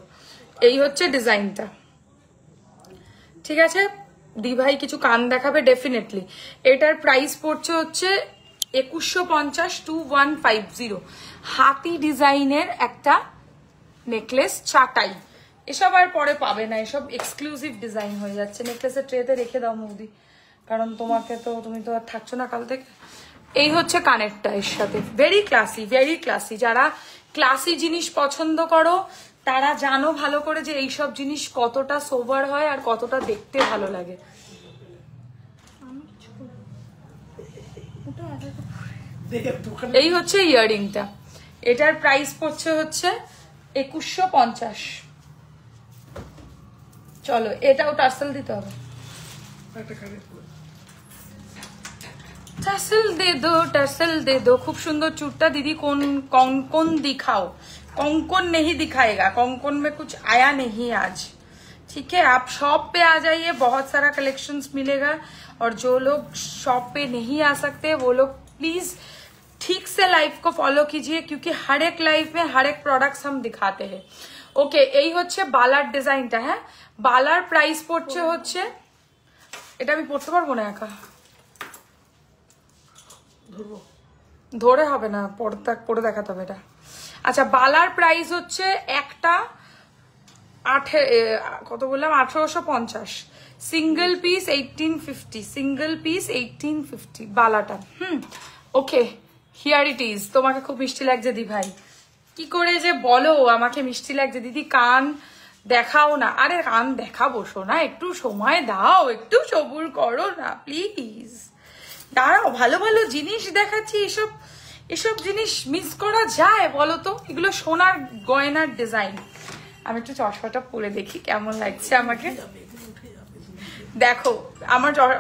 এই হচ্ছে ডিজাইনটা, ঠিক আছে? দিভাই কিছু কান দেখাবে ডেফিনেটলি। এটার প্রাইস পড়ছে হচ্ছে 2150, 2150। হাতি ডিজাইনের একটা নেকলেস, চাটাই, এসব আর পরে পাবে না, এসব এক্সক্লুসিভ ডিজাইন হয়ে যাচ্ছে। নেকলেসের ট্রেতে রেখে দাও মৌদি, কারণ তুমি তো আর থাকছো না কাল থেকে। এই হচ্ছে কানেরটা এর সাথে, ভেরি ক্লাসি, ভেরি ক্লাসি। যারা ক্লাসি জিনিস পছন্দ করো তারা জানো ভালো করে যে এইসব জিনিস কতটা সোবার হয় আর কতটা দেখতে ভালো লাগে। এই হচ্ছে ইয়াররিংটা, এটার প্রাইস পড়ছে হচ্ছে 2150। চলো এটাও টার্সেল দিতে হবে। টার্সেল দে দো। খুব সুন্দর চুটটা দিদি। कौन दिखाओ, कौन नहीं दिखाएगा, कौन में कुछ आया नहीं आज। ठीक है, आप शॉप पे आ जाइए, बहुत सारा कलेक्शंस मिलेगा। और जो लोग शॉप पे नहीं आ सकते वो लोग प्लीज ठीक से लाइव को फॉलो कीजिए, क्योंकि हर एक लाइव में हर एक प्रोडक्ट्स हम दिखाते हैं। ओके, এই হচ্ছে বালার ডিজাইনটা। হ্যাঁ, বালার প্রাইস পড়ছে হচ্ছে, এটা আমি পড়তে পারবো না একা, ধরে হবে না, পড়ে দেখাতে হবে এটা। আচ্ছা, বালার প্রাইস হচ্ছে একটা কত বললাম, 1850। সিঙ্গেল পিস 1850, সিঙ্গেল পিস 1850 বালাটা। Okay, here it is. তোমাকে খুব মিষ্টি লাগছে দি ভাই, কি করে যে বলো আমাকে মিষ্টি লাগছে দিদি। কান দেখাও না। আরে কান দেখাবো সোনা, একটু সময় দাও, একটু সবুর করো না প্লিজ। দাঁড়াও, ভালো ভালো জিনিস দেখাচ্ছি। এসব জিনিস মিস করা যায় বলো তো? এগুলো সোনার গয়নার ডিজাইন। আমি একটু চশমাটা পরে দেখি কেমন লাগছে আমাকে। দেখো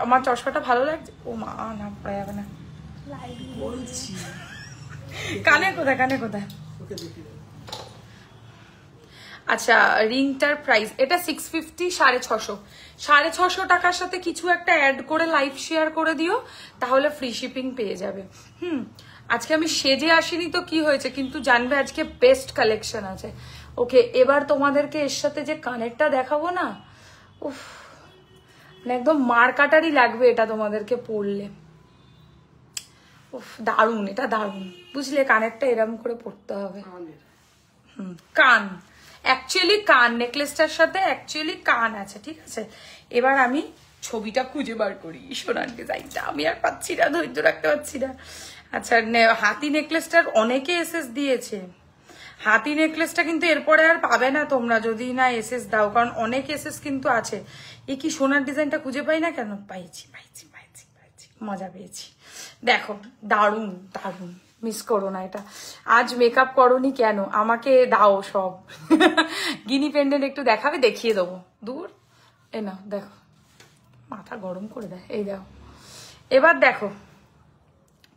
আমার চশমাটা ভালো লাগছে। ও মা, না পড়া যাবে না। কানে কোথায়? আচ্ছা, রিংটার প্রাইস এটা 650, 650। 650 টাকার সাথে কিছু একটা অ্যাড করে লাইভ শেয়ার করে দিও, তাহলে ফ্রি শিপিং পেয়ে যাবে। আজকে আমি সেজে আসিনি তো কি হয়েছে, কিন্তু জানবে আজকে বেস্ট কালেকশন আছে। ওকে, এবার তোমাদেরকে এর সাথে যে কানেরটা দেখাবো না, উফ, মানে একদম মারকাটারি লাগবে এটা তোমাদেরকে পরলে। উফ, দারুন, এটা দারুন। বুঝলে, কানেরটা এরম করে পরতে হবে। কান অ্যাকচুয়ালি কান, নেকলেসটার সাথে অ্যাকচুয়ালি কান আছে। ঠিক আছে, এবার আমি ছবিটা খুঁজে বার করি সোনার ডিজাইনটা। আমি আর পাচ্ছি না, ধৈর্য রাখতে পারছি না। আচ্ছা, হাতি নেকলেসটার অনেকে এসএস দিয়েছে। হাতি নেকলেসটা কিন্তু এরপরে আর পাবে না তোমরা যদি না এসএস দাও, কারণ অনেক এসএস কিন্তু আছে। এ কি সোনার ডিজাইনটা খুঁজে পাই না কেন? পাইছি, মজা পেয়েছি। দেখো, দারুন দারুন, মিস করো না এটা। আজ মেকআপ করোনি কেন? আমাকে দাও সব। গিনি পেন্ডেন্ট একটু দেখাবে, দেখিয়ে দেবো। দূর, এ না, দেখো, মাথা গরম করে দেয়। এই দেখো, এবার দেখো।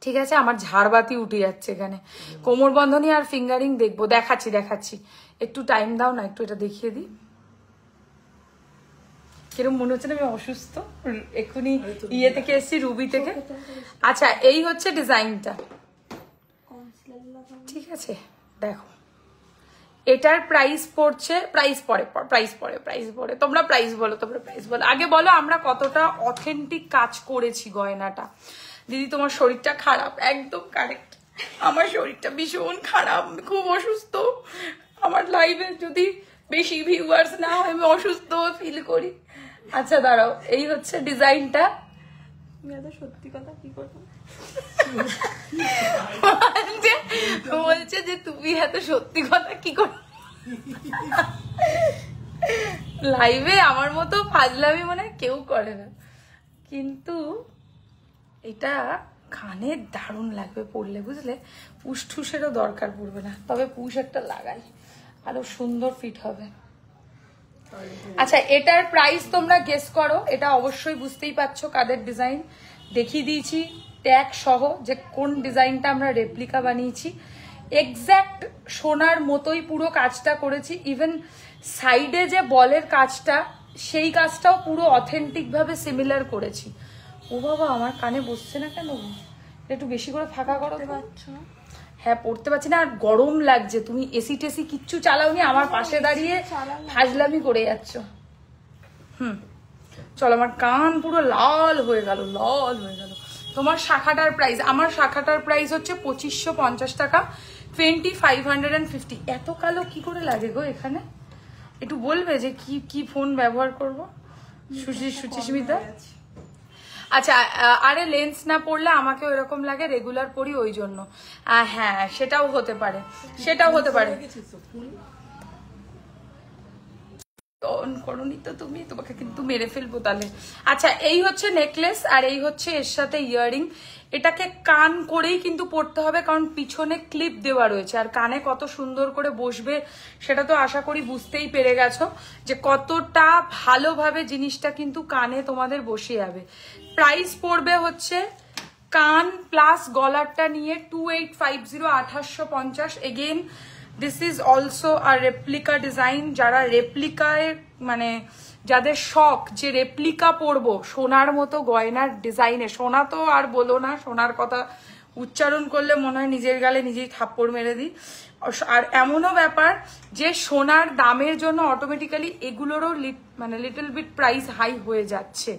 ঠিক আছে, আমার ঝাড়বাতি উঠে যাচ্ছে এখানে। কোমর বন্ধনী আর ফিঙ্গারিং দেখবো, দেখাচ্ছি। একটু টাইম দাও না, একটু এটা দেখিয়ে দিই। কিরকম মনে হচ্ছে না আমি অসুস্থ? এক্ষুনি ইয়ে থেকে এসছি, রুবি থেকে। আচ্ছা, এই হচ্ছে ডিজাইনটা। ঠিক আছে, দেখো, এটার প্রাইস পড়ছে, প্রাইস পড়ে। তোমরা প্রাইস বলো। আগে বলো আমরা কতটা অথেন্টিক কাজ করেছি গয়নাটা। দিদি, তোমার শরীরটা খারাপ, একদম কারেক্ট। আমার শরীরটা ভীষণ খারাপ, খুব অসুস্থ। আমার লাইভে যদি বেশি ভিউয়ার্স না হয় আমি অসুস্থ ফিল করি। আচ্ছা দাঁড়াও, এই হচ্ছে ডিজাইনটা। সত্যি কথা কি করবো, বলছে যে তুমি এত সত্যি কথা কি করো লাইভে। আমার মতো ফাজলামি মনে কেউ করে না, কিন্তু এটা কানে দারুণ লাগবে পরলে, বুঝলে? পুশ ঠুসেরও দরকার পড়বে না, তবে পুশ একটা লাগাই, আরো সুন্দর ফিট হবে। আচ্ছা, এটার প্রাইস তোমরা গেস করো। এটা অবশ্যই বুঝতেই পারছো কাদের ডিজাইন। দেখিয়ে দিয়েছি ট্যাগ সহ যে কোন ডিজাইনটা আমরা রেপ্লিকা বানিয়েছি। এক্স্যাক্ট সোনার মতোই পুরো কাজটা করেছি। ইভেন সাইডে যে বলের কাজটা, সেই কাজটাও পুরো অথেন্টিক ভাবে সিমিলার করেছি। ও বাবা, আমার কানে বসছে না কেন? একটু বেশি করে ফাঁকা করতে পারছো না? হ্যাঁ, পড়তে পারছি না, আর গরম লাগছে। তুমি এসি টেসি কিচ্ছু চালাওনি, আমার পাশে দাঁড়িয়ে ফাজলামি করে যাচ্ছ। চলো, আমার কান পুরো লাল হয়ে গেল। তোমার শাখাটার প্রাইস, আমার শাখাটার প্রাইস হচ্ছে 2550 টাকা, 2550। এত কালো কি করে লাগে গো এখানে? একটু বলবে যে কি কি ফোন ব্যবহার করব? সুচিস্মিতা, আচ্ছা আরে লেন্স না পড়লে আমাকে এরকম লাগে, রেগুলার পরি ওই জন্য। হ্যাঁ সেটাও হতে পারে, সেটাও হতে পারে। করনি তো তুমি, তোমাকে কিন্তু মেরে ফেলবো তাহলে। আচ্ছা এই হচ্ছে নেকলেস আর এই হচ্ছে এর সাথে ইয়াররিং। এটাকে কান করেই কিন্তু পড়তে হবে, কারণ পিছনে ক্লিপ দেওয়া রয়েছে। আর কানে কত সুন্দর করে বসবে সেটা তো আশা করি বুঝতেই পেরে গেছো যে কতটা ভালোভাবে জিনিসটা কিন্তু কানে তোমাদের বসে যাবে। প্রাইস পড়বে হচ্ছে কান প্লাস গলারটা নিয়ে 2850, 2850। এগেইন দিস ইজ অলসো আর রেপ্লিকা ডিজাইন। যারা রেপ্লিকায় মানে যাদের শখ যে রেপ্লিকা পরবো সোনার মতো গয়নার ডিজাইনে, সোনা তো আর বলো না, সোনার কথা উচ্চারণ করলে মনে হয় নিজের গালে নিজেই থাপ্পড় মেরে দিই। আর এমনও ব্যাপার যে সোনার দামের জন্য অটোমেটিক্যালি এগুলোরও মানে লিটল বিট প্রাইস হাই হয়ে যাচ্ছে।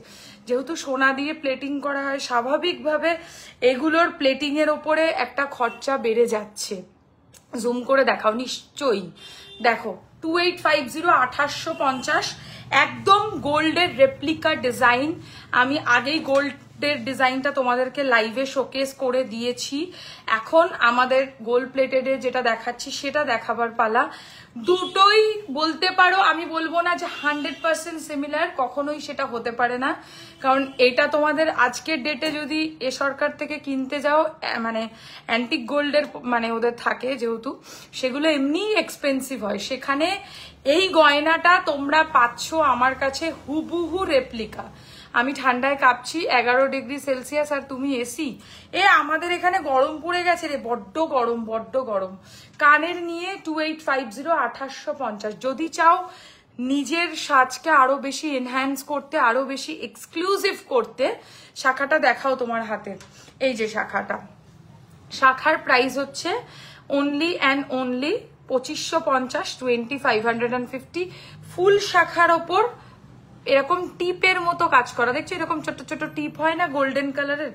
যেহেতু সোনা দিয়ে প্লেটিং করা হয়, স্বাভাবিকভাবে এগুলোর প্লেটিং এর ওপরে একটা খরচা বেড়ে যাচ্ছে। জুম করে দেখাও নিশ্চয়ই, দেখো 2850, 2850, একদম গোল্ডের রেপ্লিকা ডিজাইন। আমি আগেই গোল্ডের ডিজাইনটা তোমাদেরকে লাইভে শোকেস করে দিয়েছি। এখন আমাদের গোল্ড প্লেটেডে যেটা দেখাচ্ছি সেটা দেখাবার পালা। দুটোই বলতে পারো, আমি বলবো না যে 100% সিমিলার, কখনোই সেটা হতে পারে না। কারণ এটা তোমাদের আজকের ডেটে যদি এ সরকার থেকে কিনতে যাও, মানে অ্যান্টিক গোল্ডের মানে ওদের থাকে যেহেতু, সেগুলো এমনিই এক্সপেন্সিভ হয়। সেখানে এই গয়নাটা তোমরা পাচ্ছ আমার কাছে হুবহু রেপ্লিকা। আমি ঠান্ডায় কাঁপছি, 11 ডিগ্রি সেলসিয়াস, আর তুমি এসি। আমাদের এখানে গরম পড়ে গেছে রে, বড্ড গরম, বড্ড গরম। কানের নিয়ে 2850, 2850। যদি চাও নিজের সাজকে আরো বেশি এনহ্যান্স করতে, আরো বেশি এক্সক্লুসিভ করতে, শাখাটা দেখাও তোমার হাতে। এই যে শাখাটা, শাখার প্রাইস হচ্ছে অনলি অ্যান্ড অনলি 2550, 2550। ফুল শাখার ওপর এরকম টিপের মতো কাজ করা, দেখছো এরকম ছোট ছোট টিপ হয় না গোল্ডেন কালারের,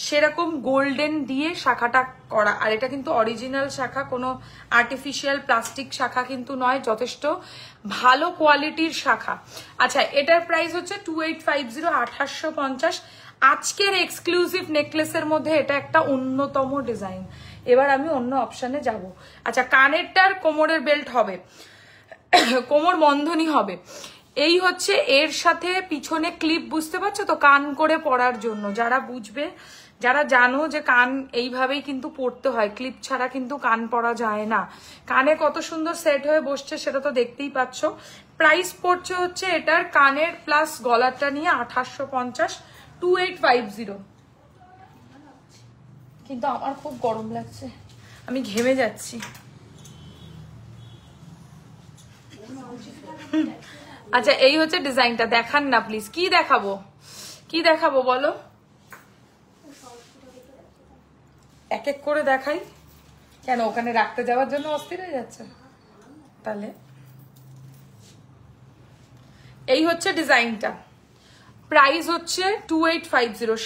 সেরকম গোল্ডেন দিয়ে শাখাটা করা। আর এটা কিন্তু অরিজিনাল শাখা, কোনো আর্টিফিশিয়াল প্লাস্টিক শাখা কিন্তু নয়, যথেষ্ট ভালো কোয়ালিটির শাখা। আচ্ছা এটার প্রাইস হচ্ছে 2850, 2850। আজকের এক্সক্লুসিভ নেকলেসের মধ্যে এটা একটা অন্যতম ডিজাইন। এবার আমি অন্য অপশানে যাব। আচ্ছা কানেরটার কোমরের বেল্ট হবে, কোমর বন্ধনী হবে। এই হচ্ছে এর সাথে পিছনে ক্লিপ, বুঝতে পারছো তো, কান করে পরার জন্য। যারা বুঝবে, যারা জানো যে কান এইভাবেই কিন্তু পরতে হয়, ক্লিপ ছাড়া কিন্তু কান পরা যায় না। কানে কত সুন্দর সেট হয়ে বসছে সেটা তো দেখতেই পাচ্ছ। প্রাইস পড়ছে হচ্ছে এটার কানের প্লাস গলারটা নিয়ে 2850, 2850। কিন্তু আমার খুব গরম লাগছে, আমি ঘেমে যাচ্ছি। আচ্ছা এই হচ্ছে ডিজাইনটা, দেখান না প্লিজ। কি দেখাবো, কি দেখাবো বলো, এক এক করে দেখাই। কেন ওখানে রাখতে যাওয়ার জন্য অস্থির হয়ে যাচ্ছে? তাহলে এই হচ্ছে ডিজাইনটা, প্রাইস হচ্ছে 2850।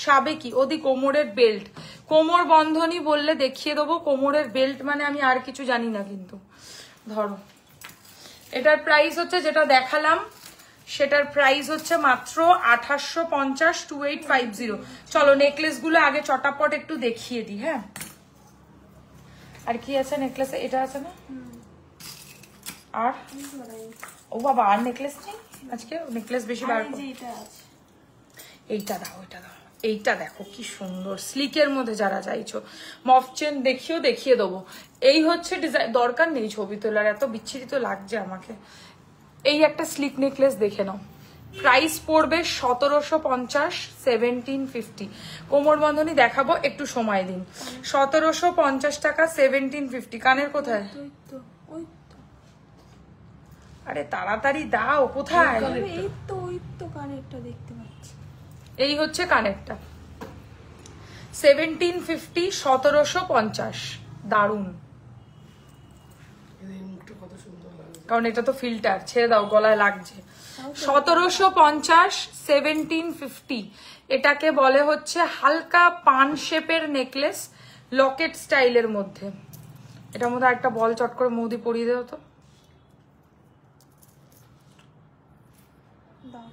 সাবেকি ওদি কোমরের বেল্ট, কোমর বন্ধনী বললে দেখিয়ে দেবো। কোমরের বেল্ট মানে আমি আর কিছু জানি না, কিন্তু ধরো এটার প্রাইস হচ্ছে যেটা দেখালাম, সেটার প্রাইস হচ্ছে মাত্র 2850, 2850। চলো নেকলেস গুলো আগে চটাপট একটু দেখিয়ে দিই। হ্যাঁ আর কি আছে নেকলেসে? এটা আছে না, আর ও বাবা আর নেকলেস নেই আজকে, নেকলেস বেশি বার করো। এইটা দাও, এটা দাও, এইটা দেখো কি সুন্দর স্লিকের মধ্যে যারা চাইছো। মফ চেন দেখিয়ে দেবো। এই হচ্ছে ডিজাইন, দরকার নেই ছবি তোলার, এত বিচ্ছিরি তো লাগছে আমাকে। এই একটা স্লিক নেকলেস দেখে নাও, প্রাইস পড়বে 1750, 1750। কোমর বন্ধনী দেখাবো, একটু সময় দিন। 1750 টাকা, 1750। কানের কোথায়? আরে তাড়াতাড়ি দাও, কোথায়? এই তো ওই তো কানেরটা দেখতে পাচ্ছি। এই হচ্ছে কানেরটা, 1750, 1750। দারুন, কারণ এটা তো ফিল্টার, ছেড়ে দাও গলায় লাগছে। 1750, 1750। এটাকে বলে হচ্ছে হালকা পান শেপের নেকলেস, লকেট স্টাইলের মধ্যে। এটার মধ্যে একটা বল চট করে মৌদি পরিয়ে দেও তো। দাও।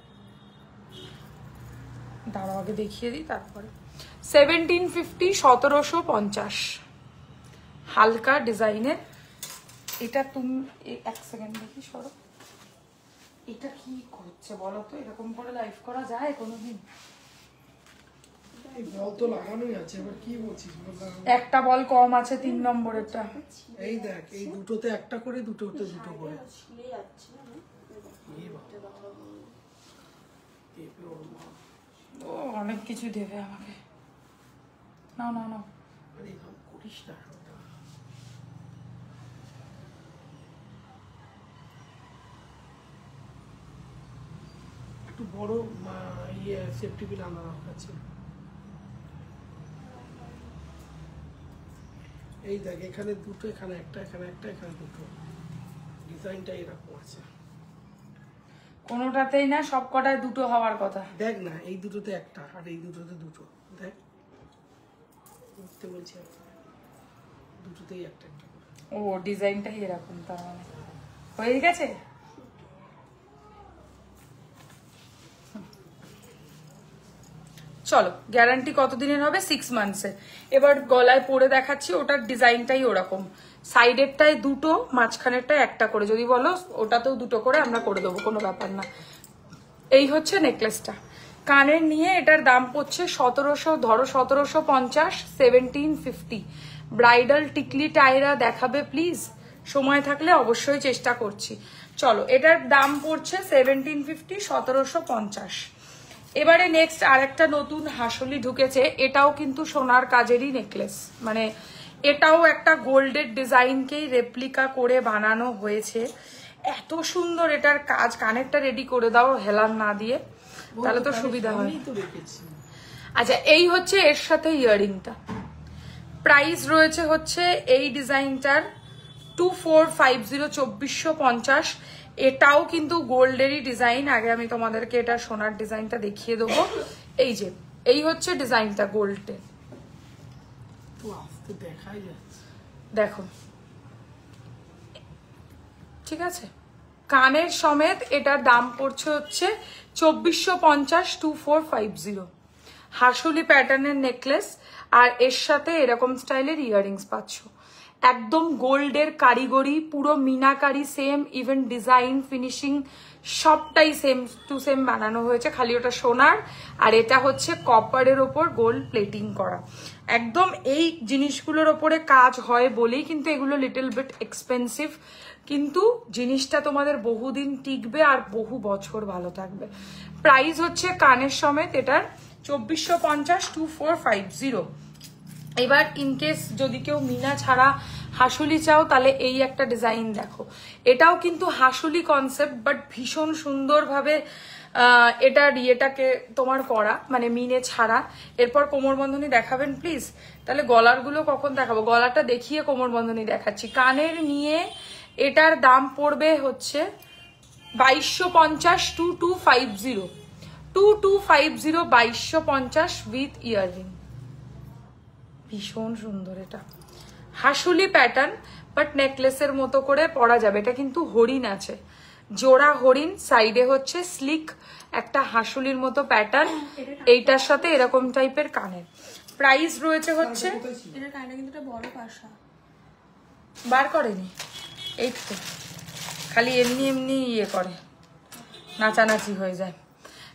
দাঁড়াও আগে দেখিয়ে দিই তারপরে। 1750, 1750 হালকা ডিজাইনের। এটা তুমি এক সেকেন্ড দেখি, সরো। এটা কি করছে বলো তো? এরকম করে লাইভ করা যায় কোনোদিন? এই বল তো লাগানোই আছে, এবার কি বলছিস? একটা বল কম আছে 3 নম্বরেরটা। এই দেখ, এই দুটোতে একটা করে, দুটোতে দুটো করে। ছিলে যাচ্ছে না। ও অনেক কিছু দেবে আমাকে। না না না, আরে এরকম করিস না। একটু বড় সেফটি পিন আনা আছে। এই দেখ, এখানে দুটো, এখানে একটা, এখানে একটা, এখানে দুটো। ডিজাইনটা এরকম আছে। কোনোটাতেই না, সব কটায় দুটো হওয়ার কথা। দেখ না, এই দুটোতে একটা আর এই দুটোতে দুটো। দেখ, বুঝতে বলছি, দুটোতেই একটা একটা করে। ও ডিজাইনটাই এরকম, তার মানে হয়ে গেছে। চলো, গ্যারান্টি কতদিনের হবে? 6 মান্থসে। এবার গলায় পরে দেখাচ্ছি, ওটার ডিজাইনটাই ওরকম। সাইডেরটায় দুটো, মাঝখানেরটায় একটা করে। যদি বলো ওটাতেও দুটো করে আমরা করে দেবো, কোনো ব্যাপার না। এই হচ্ছে নেকলেসটা। কানের নিয়ে এটার দাম পড়ছে 1700, ধরো 1750, 1750। ব্রাইডাল টিকলি টায়রা দেখাবে প্লিজ, সময় থাকলে অবশ্যই চেষ্টা করছি। চলো, এটার দাম পড়ছে 1750, 1750। এবারে নেক্সট আরেকটা নতুন হাসলি ঢুকেছে। এটাও কিন্তু সোনার কাজেরই নেকলেস, মানে এটাও একটা গোল্ডের ডিজাইনকেই রেপ্লিকা করে বানানো হয়েছে। এত সুন্দর এটার কাজ। কানেরটা রেডি করে দাও হেলান না দিয়ে, তাহলে তো সুবিধা হয়। আচ্ছা, এই হচ্ছে এর সাথে ইয়াররিংটা। প্রাইস রয়েছে হচ্ছে এই ডিজাইনটার 2450, 2450। এটাও কিন্তু গোল্ডেরই ডিজাইন। আগে আমি তোমাদেরকে এটা সোনার ডিজাইনটা দেখিয়ে দেবো। এই যে, এই হচ্ছে ডিজাইনটা গোল্ডের। দেখো, ঠিক আছে। কানের সমেত এটার দাম পড়ছে হচ্ছে 2450, 2450। হাসুলি প্যাটার্নের নেকলেস, আর এর সাথে এরকম স্টাইলের ইয়াররিংস পাচ্ছ। একদম গোল্ডের কারিগরি, পুরো meenakari same, even design finishing সবটাই সেম টু সেম বানানো হয়েছে। খালি ওটা সোনার, আর এটা হচ্ছে কপারের ওপর গোল্ড প্লেটিং করা। একদম এই জিনিসগুলোর ওপরে কাজ হয় বলেই কিন্তু এগুলো লিটল বিট এক্সপেন্সিভ, কিন্তু জিনিসটা তোমাদের বহুদিন টিকবে আর বহু বছর ভালো থাকবে। প্রাইস হচ্ছে কানের সমেত এটার 2450, 2450। এবার ইনকেস যদি কেউ মিনা ছাড়া হাসুলি চাও, তাহলে এই একটা ডিজাইন দেখো। এটাও কিন্তু হাসুলি কনসেপ্ট, বাট ভীষণ সুন্দরভাবে এটার ইয়েটাকে তোমার করা, মানে মিনে ছাড়া। এরপর কোমর বন্ধনী দেখাবেন প্লিজ? তাহলে গলারগুলো কখন দেখাবো? গলাটা দেখিয়ে কোমর বন্ধনী দেখাচ্ছি। কানের নিয়ে এটার দাম পড়বে হচ্ছে 2250, 2250, 2250, 2250 উইথ ইয়াররিং। ভীষণ সুন্দর এটা। হাসুলি প্যাটার্ন, বাট নেকলেসের মতো করে পরা যাবে। এটা কিন্তু হরিণ আছে, জোড়া হরিণ, সাইডে হচ্ছে স্লিক একটা হাসুলির মতো প্যাটার্ন। এইটার সাথে এরকম টাইপের কানের। প্রাইস রয়েছে হচ্ছে, এটা কানে কিন্তু একটা বড় পাশা বার করেনি, এই তো খালি এমনি এমনি ইয়ে করে, নাচানাচি হয়ে যায়।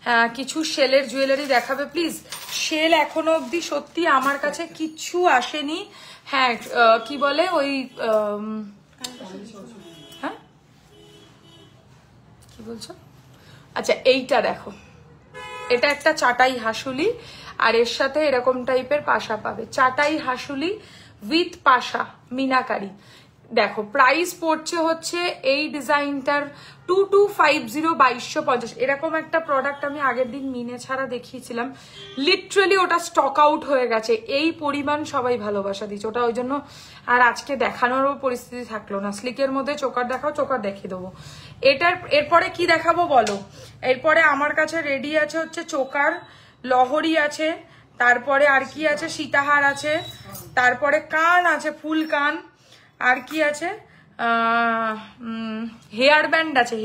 হ্যাঁ, কিছু শেলের জুয়েলারি দেখাবে প্লিজ? শেল এখনো অবধি সত্যি আমার কাছে কিচ্ছু আসেনি। হ্যাঁ, কি বলে ওই, হ্যাঁ কি বলছো? আচ্ছা, এইটা দেখো, এটা একটা চাটাই হাসুলি, আর এর সাথে এরকম টাইপের পাশা পাবে। চাটাই হাসুলি উইথ পাশা মিনাকারি। দেখো, প্রাইস পড়ছে হচ্ছে এই ডিজাইনটার 2250, 2250। এরকম একটা প্রোডাক্ট আমি আগের দিন মিনে ছাড়া দেখিয়েছিলাম, লিটারালি ওটা স্টক আউট হয়ে গেছে। এই পরিমাণ সবাই ভালোবাসা দিচ্ছে ওটা, ওই জন্য আর আজকে দেখানোরও পরিস্থিতি থাকলো না। স্লিকের মধ্যে চোকার দেখাও, চোকার দেখিয়ে দেবো। এরপরে কি দেখাবো বলো? এরপরে আমার কাছে রেডি আছে হচ্ছে চোকার, লহরি আছে, তারপরে আর কি আছে, সীতাহার আছে, তারপরে কান আছে, ফুল কান, আর কি আছে, হেয়ার ব্যান্ড আছে,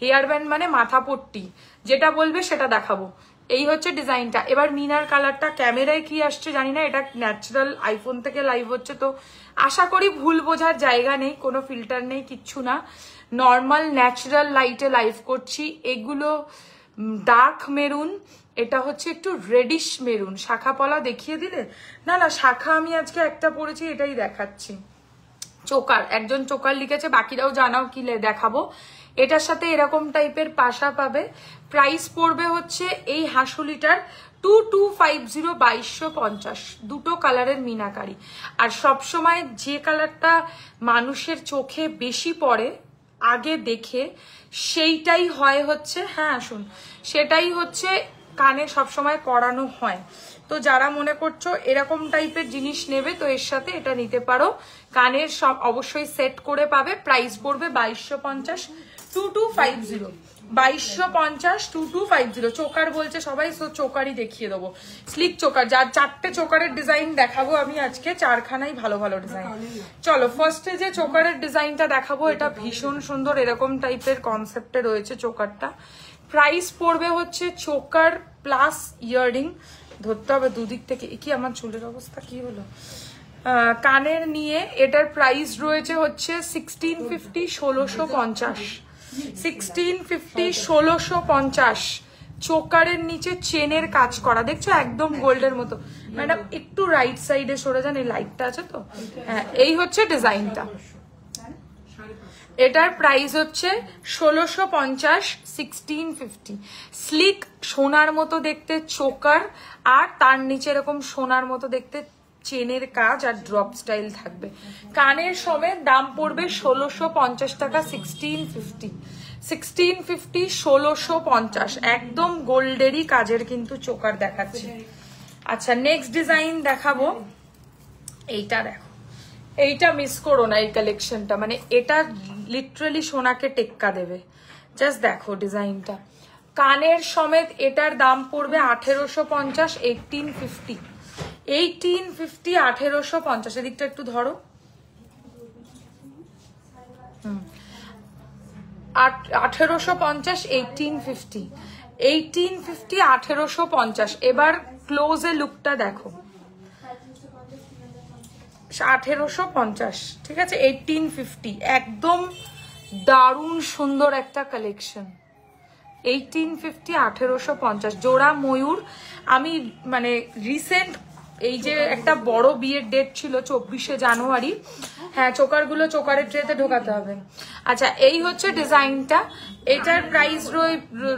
হেয়ার ব্যান্ড মানে মাথা পট্টি, যেটা বলবে সেটা দেখাবো। এই হচ্ছে ডিজাইনটা। এবার মিনার কালারটা ক্যামেরায় কি আসছে জানি না, এটা ন্যাচারাল আইফোন থেকে লাইভ হচ্ছে, তো আশা করি ভুল বোঝার জায়গা নেই, কোনো ফিল্টার নেই, কিচ্ছু না, নর্মাল ন্যাচারাল লাইটে লাইভ করছি। এগুলো ডার্ক মেরুন, এটা হচ্ছে একটু রেডিশ মেরুন। শাখা পলা দেখিয়ে দিলে? না না, শাখা আমি আজকে একটা পরেছি, এটাই দেখাচ্ছি। চোকার, একজন চোকার লিখেছে, বাকিরাও জানাও কি দেখাবো। এটার সাথে এরকম টাইপের পাশা পাবে। প্রাইস পড়বে হচ্ছে এই হাসুলিটার 2250, 2250, দুটো কালারের মিনাকারি। আর সবসময় যে কালারটা মানুষের চোখে বেশি পড়ে আগে দেখে, সেইটাই হয় হচ্ছে, হ্যাঁ আসুন, সেটাই হচ্ছে কানে সবসময় করানো হয়। তো যারা মনে করছো এরকম টাইপের জিনিস নেবে, তো এর সাথে এটা নিতে পারো। কানের সব অবশ্যই সেট করে পাবে। প্রাইস পড়বে 2250, 2250, 2250, 2250। চোকার বলছে সবাই, সো চোকারই দেখিয়ে দেবো, স্লিক চোকার। যার 4টে চোকারের ডিজাইন দেখাবো আমি আজকে, 4খানাই ভালো ভালো ডিজাইন। চলো ফার্স্টে যে চোকারের ডিজাইনটা দেখাবো, এটা ভীষণ সুন্দর, এরকম টাইপের কনসেপ্টে রয়েছে চোকারটা। প্রাইস পড়বে হচ্ছে চোকার প্লাস ইয়াররিং, ধরতে হবে দুদিক থেকে। কি আমার চুলের অবস্থা কি হলো? কানের নিয়ে এটার প্রাইস রয়েছে হচ্ছে 1650, 1650, 1650, 1650। চোকারের নিচে চেনের কাজ করা, দেখছো একদম গোল্ডের মতো। ম্যাডাম একটু রাইট সাইডে সরে যান, এই লাইটটা আছে তো। হ্যাঁ, এই হচ্ছে ডিজাইনটা। এটার প্রাইস হচ্ছে 1650, 1650। স্লিক সোনার মতো দেখতে চোকার, আর তার নিচে এরকম সোনার মতো দেখতে চেনের কাজ আর ড্রপ স্টাইল থাকবে। কানের সমেত দাম পড়বে 1650 টাকা, 1650, 1650, 1650। একদম গোল্ডেরই কাজের কিন্তু চোকার দেখাচ্ছে। আচ্ছা নেক্সট ডিজাইন দেখাবো, এইটা দেখো। এইটা মিস করো না, এই কালেকশনটা, মানে এটা লিটারালি সোনাকে টেক্কা দেবে। জাস্ট দেখো ডিজাইনটা। কানের সমেত এটার দাম পড়বে 1850, 1850, 1850, 1850। এদিকটা একটু ধরো। 1850, 1850, 1850, 1850। এবার ক্লোজে লুকটা দেখো, 1850, ঠিক আছে, 1850। একদম দারুণ সুন্দর একটা কালেকশন। 1850, 1850 জোড়া ময়ূর। আমি মানে রিসেন্ট এই যে একটা বড় বিয়ের ডেট ছিল 24শে জানুয়ারি, হ্যাঁ চোকারগুলো চোকারের ট্রেতে ঢোকাতে হবে। আচ্ছা এই হচ্ছে ডিজাইনটা। এটার প্রাইস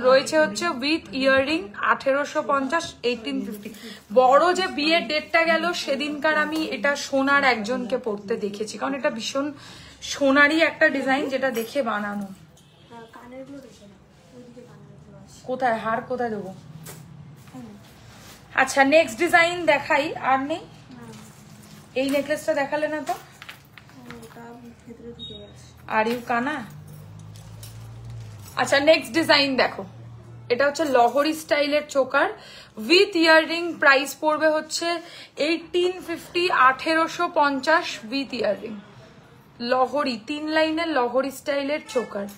রয়েছে হচ্ছে উইথ ইয়াররিং 1850, 1850। বড় যে বিয়ের ডেটটা গেল সেদিনকার আমি এটা সোনার একজনকে পরতে দেখেছি, কারণ এটা ভীষণ সোনারই একটা ডিজাইন, যেটা দেখে বানানো। কোথায় হার কোথায় দেবো? আচ্ছা নেক্সট ডিজাইন দেখাই। আর নেই, এই নেকলেসটা দেখালে না তো, আর ইউ কানা। আচ্ছা নেক্সট ডিজাইন দেখো, এটা হচ্ছে লহরি স্টাইলের চোকার উইথ ইয়াররিং। প্রাইস পড়বে হচ্ছে 1850, 1850 উইথ ইয়াররিং। লহরি 3 লাইনের লহরি স্টাইলের চোকার,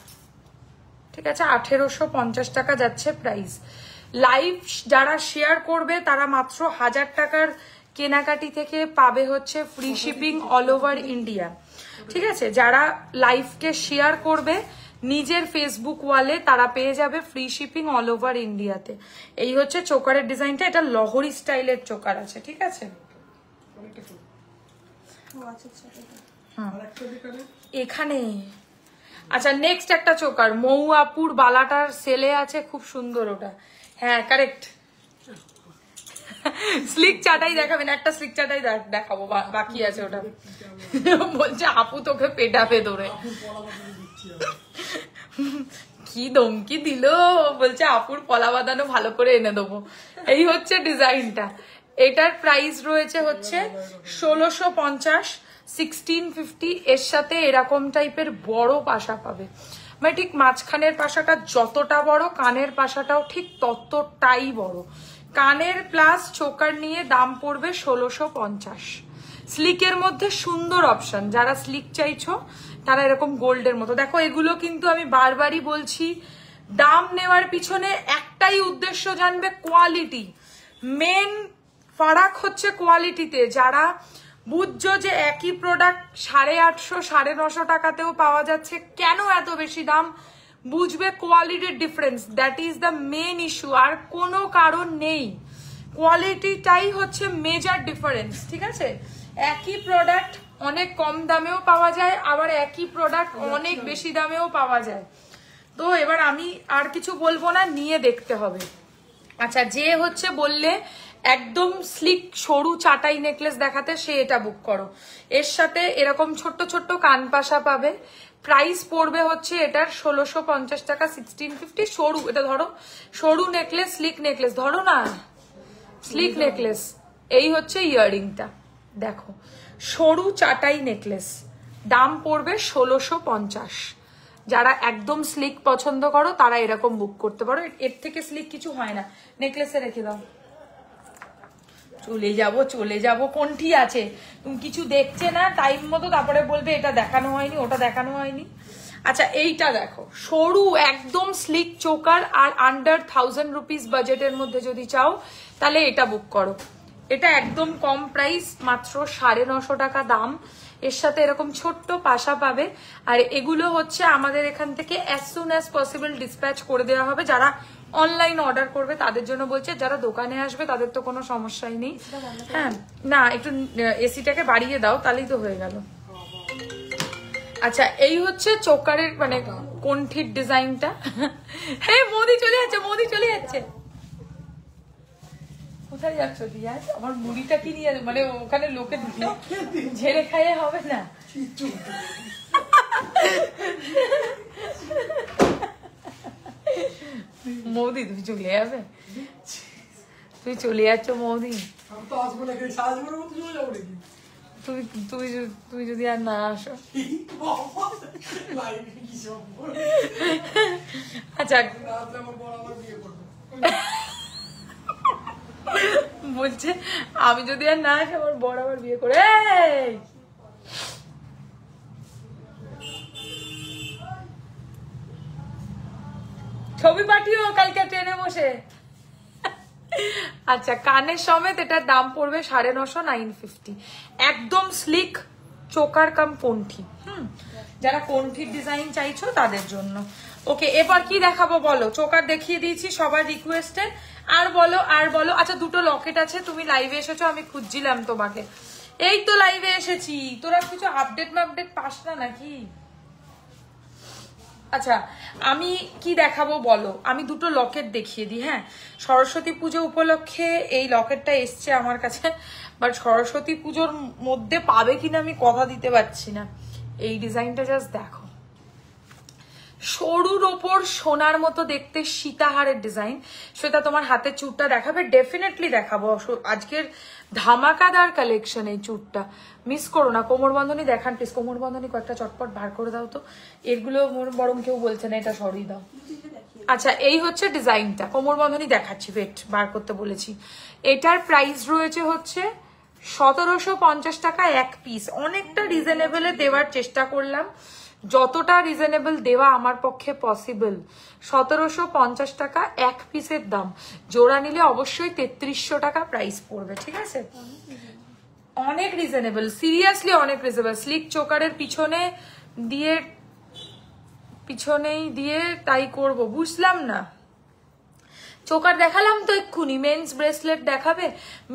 ঠিক আছে, 1850 টাকা যাচ্ছে প্রাইস। লাইভ যারা শেয়ার করবে তারা মাত্র 1000 টাকার কেনাকাটি থেকে পাবে হচ্ছে free shipping all over India, ঠিক আছে। যারা লাইভকে শেয়ার করবে নিজের ফেসবুক ওয়ালে, তারা পেয়ে যাবে ফ্রি শিপিং অল ওভার ইন্ডিয়াতে। এই হচ্ছে চোকারের ডিজাইনটা, এটা লহরি স্টাইলের চোকার আছে, ঠিক আছে। এখানে আচ্ছা নেক্সট একটা চোকার, মৌ আপুর বালাটার সেলে আছে, খুব সুন্দর ওটা, হ্যাঁ কারেক্ট। স্লিক চাটাই দেখাবেন, একটা স্লিক চাটাই দেখাবো, বাকি আছে ওটা। বলছে আপু তোকে পেটাবে ধরে, কি দমকি দিল, বলছে আপুর পলা বাঁধানো ভালো করে এনে দেবো। এই হচ্ছে ডিজাইনটা। এটার প্রাইস রয়েছে হচ্ছে 1650, 1650। এর সাথে এরকম টাইপের বড় পাশা পাবে, মানে ঠিক মাঝখানের পাশাটা যতটা বড়, কানের পাশাটাও ঠিক ততটাই বড়। কানের প্লাস চোকার নিয়ে দাম পড়বে 1650, স্লিকের মধ্যে সুন্দর অপশন, যারা স্লিক চাইছো তারা এরকম গোল্ডের মতো। দেখো এগুলো কিন্তু আমি বারবারই বলছি, দাম নেওয়ার পিছনে একটাই উদ্দেশ্য জানবে, কোয়ালিটি। মেন ফারাক হচ্ছে কোয়ালিটিতে। যারা বুঝছো যে একই প্রোডাক্ট 850 950 টাকাতেও পাওয়া যাচ্ছে, কেন এত বেশি দাম, বুঝবে কোয়ালিটির difference. That is the main issue, আর কোনো কারণ নেই। কোয়ালিটিটাই হচ্ছে মেজর ডিফারেন্স, ঠিক আছে? একই প্রোডাক্ট অনেক কম দামেও পাওয়া যায়, আবার একই প্রোডাক্ট অনেক বেশি দামেও পাওয়া যায়। তো এবার আমি আর কিছু বলবো না, নিয়ে দেখতে হবে। আচ্ছা, যে হচ্ছে বললে একদম স্লিক সরু চাটাই নেকলেস দেখাতে, সে এটা বুক করো। এর সাথে এরকম ছোট্ট ছোট্ট কানপাশা পাবে। প্রাইস পড়বে হচ্ছে এটার 1650 টাকা, 1650। সরু, এটা ধরো সরু নেকলেস, স্লিক নেকলেস ধরো না, স্লিক নেকলেস। এই হচ্ছে ইয়াররিংটা, দেখো সরু চাটাই নেকলেস, দাম পড়বে 1650। যারা একদম স্লিক পছন্দ করো তারা এরকম বুক করতে পারো, এর থেকে স্লিক কিছু হয় না। নেকলেসে রেখে দাও। চলে যাব কোনটি আছে, তুমি কিছু দেখছে না টাইম মতো, তারপরে বলবে এটা দেখানো হয়নি, ওটা দেখানো হয়নি। আচ্ছা, এইটা দেখো, সরু একদম স্লিক চোকার, আর আন্ডার 1000 রুপিস বাজেটের মধ্যে যদি চাও তাহলে এটা বুক করো। এটা একদম কম প্রাইস, মাত্র 950 টাকা দাম। এর সাথে এরকম ছোট্ট পাশা পাবে। আর এগুলো হচ্ছে আমাদের এখান থেকে as soon as possible dispatch করে দেওয়া হবে। যারা অনলাইন অর্ডার করবে তাদের জন্য বলছে, যারা দোকানে আসবে তাদের তো কোনো সমস্যাই নেই। হ্যাঁ, না একটু এসিটাকে বাড়িয়ে দাও, তাহলেই তো হয়ে গেল। আচ্ছা, এই হচ্ছে চোকারের মানে কণ্ঠির ডিজাইনটা। হ্যাঁ, মোদি চলে যাচ্ছে, মোদি চলে যাচ্ছে। কোথায় যাচ্ছ দিয়া? আমার মুড়িটা কি নিয়ে, মানে ওখানে লোকে ঝেড়ে খাইয়ে হবে না। মৌদি তুমি চলে যাবে, তুই চলে যাচ্ছ মৌদি। তুই যদি আর না আসো। আচ্ছা, বলছে আমি যদি আর না আসি আমার বড় আবার বিয়ে করে। ছবি পাঠিও কালকে ট্রেনে বসে। আচ্ছা, কানের সমেত এটার দাম পড়বে 950, 950। একদম স্লিক চোকার কাম কণ্ঠি। যারা কণ্ঠির ডিজাইন চাইছো তাদের জন্য। ওকে, এবার কি দেখাবো বলো? চোকার দেখিয়ে দিয়েছি সবার রিকোয়েস্টে। আর বলো, আর বলো। আচ্ছা, দুটো লকেট আছে, তুমি লাইভে এসেছো, আমি খুঁজছিলাম তোমাকে। এই তো লাইভে এসেছি, তোরা কিছু আপডেট পাস না নাকি? আচ্ছা, আমি কি দেখাবো বলো? আমি দুটো লকেট দেখিয়ে দিই। হ্যাঁ, সরস্বতী পুজো উপলক্ষে এই লকেটটা এসছে আমার কাছে, বাট সরস্বতী পুজোর মধ্যে পাবে কিনা আমি কথা দিতে পারছি না। এই ডিজাইনটা জাস্ট দেখো, সরুর ওপর সোনার মতো দেখতে সীতাহারের ডিজাইন। সেটা তোমার হাতের চুটটা দেখাবে, ডেফিনেটলি দেখাবো। আজকের ধামাকাদার কালেকশন, এই চুটটা মিস করো না। কোমর বন্ধনী দেখান প্লিজ, কোমর বন্ধনী কয়েকটা চটপট বার করে দাও তো। এগুলো বরং কেউ বলছে না, এটা সরিয়ে দাও। আচ্ছা, এই হচ্ছে ডিজাইনটা, কোমর বন্ধনী দেখাচ্ছি, ওয়েট বার করতে বলেছি। এটার প্রাইস রয়েছে হচ্ছে 1750 টাকা এক পিস। অনেকটা রিজনেবলে দেওয়ার চেষ্টা করলাম, যতটা রিজনেবল দেওয়া আমার পক্ষে পসিবল। 1750 টাকা এক পিসের দাম। জোড়া নিলে অবশ্যই 3300 টাকা প্রাইস পড়বে, ঠিক আছে? অনেক রিজনেবল, সিরিয়াসলি অনেক রিজনেবল। স্লিক চোকারের পিছনেই দিয়ে তাই করব, বুঝলাম না। চোকার দেখালাম তো এক্ষুনি, মেন্স ব্রেসলেট দেখাবে।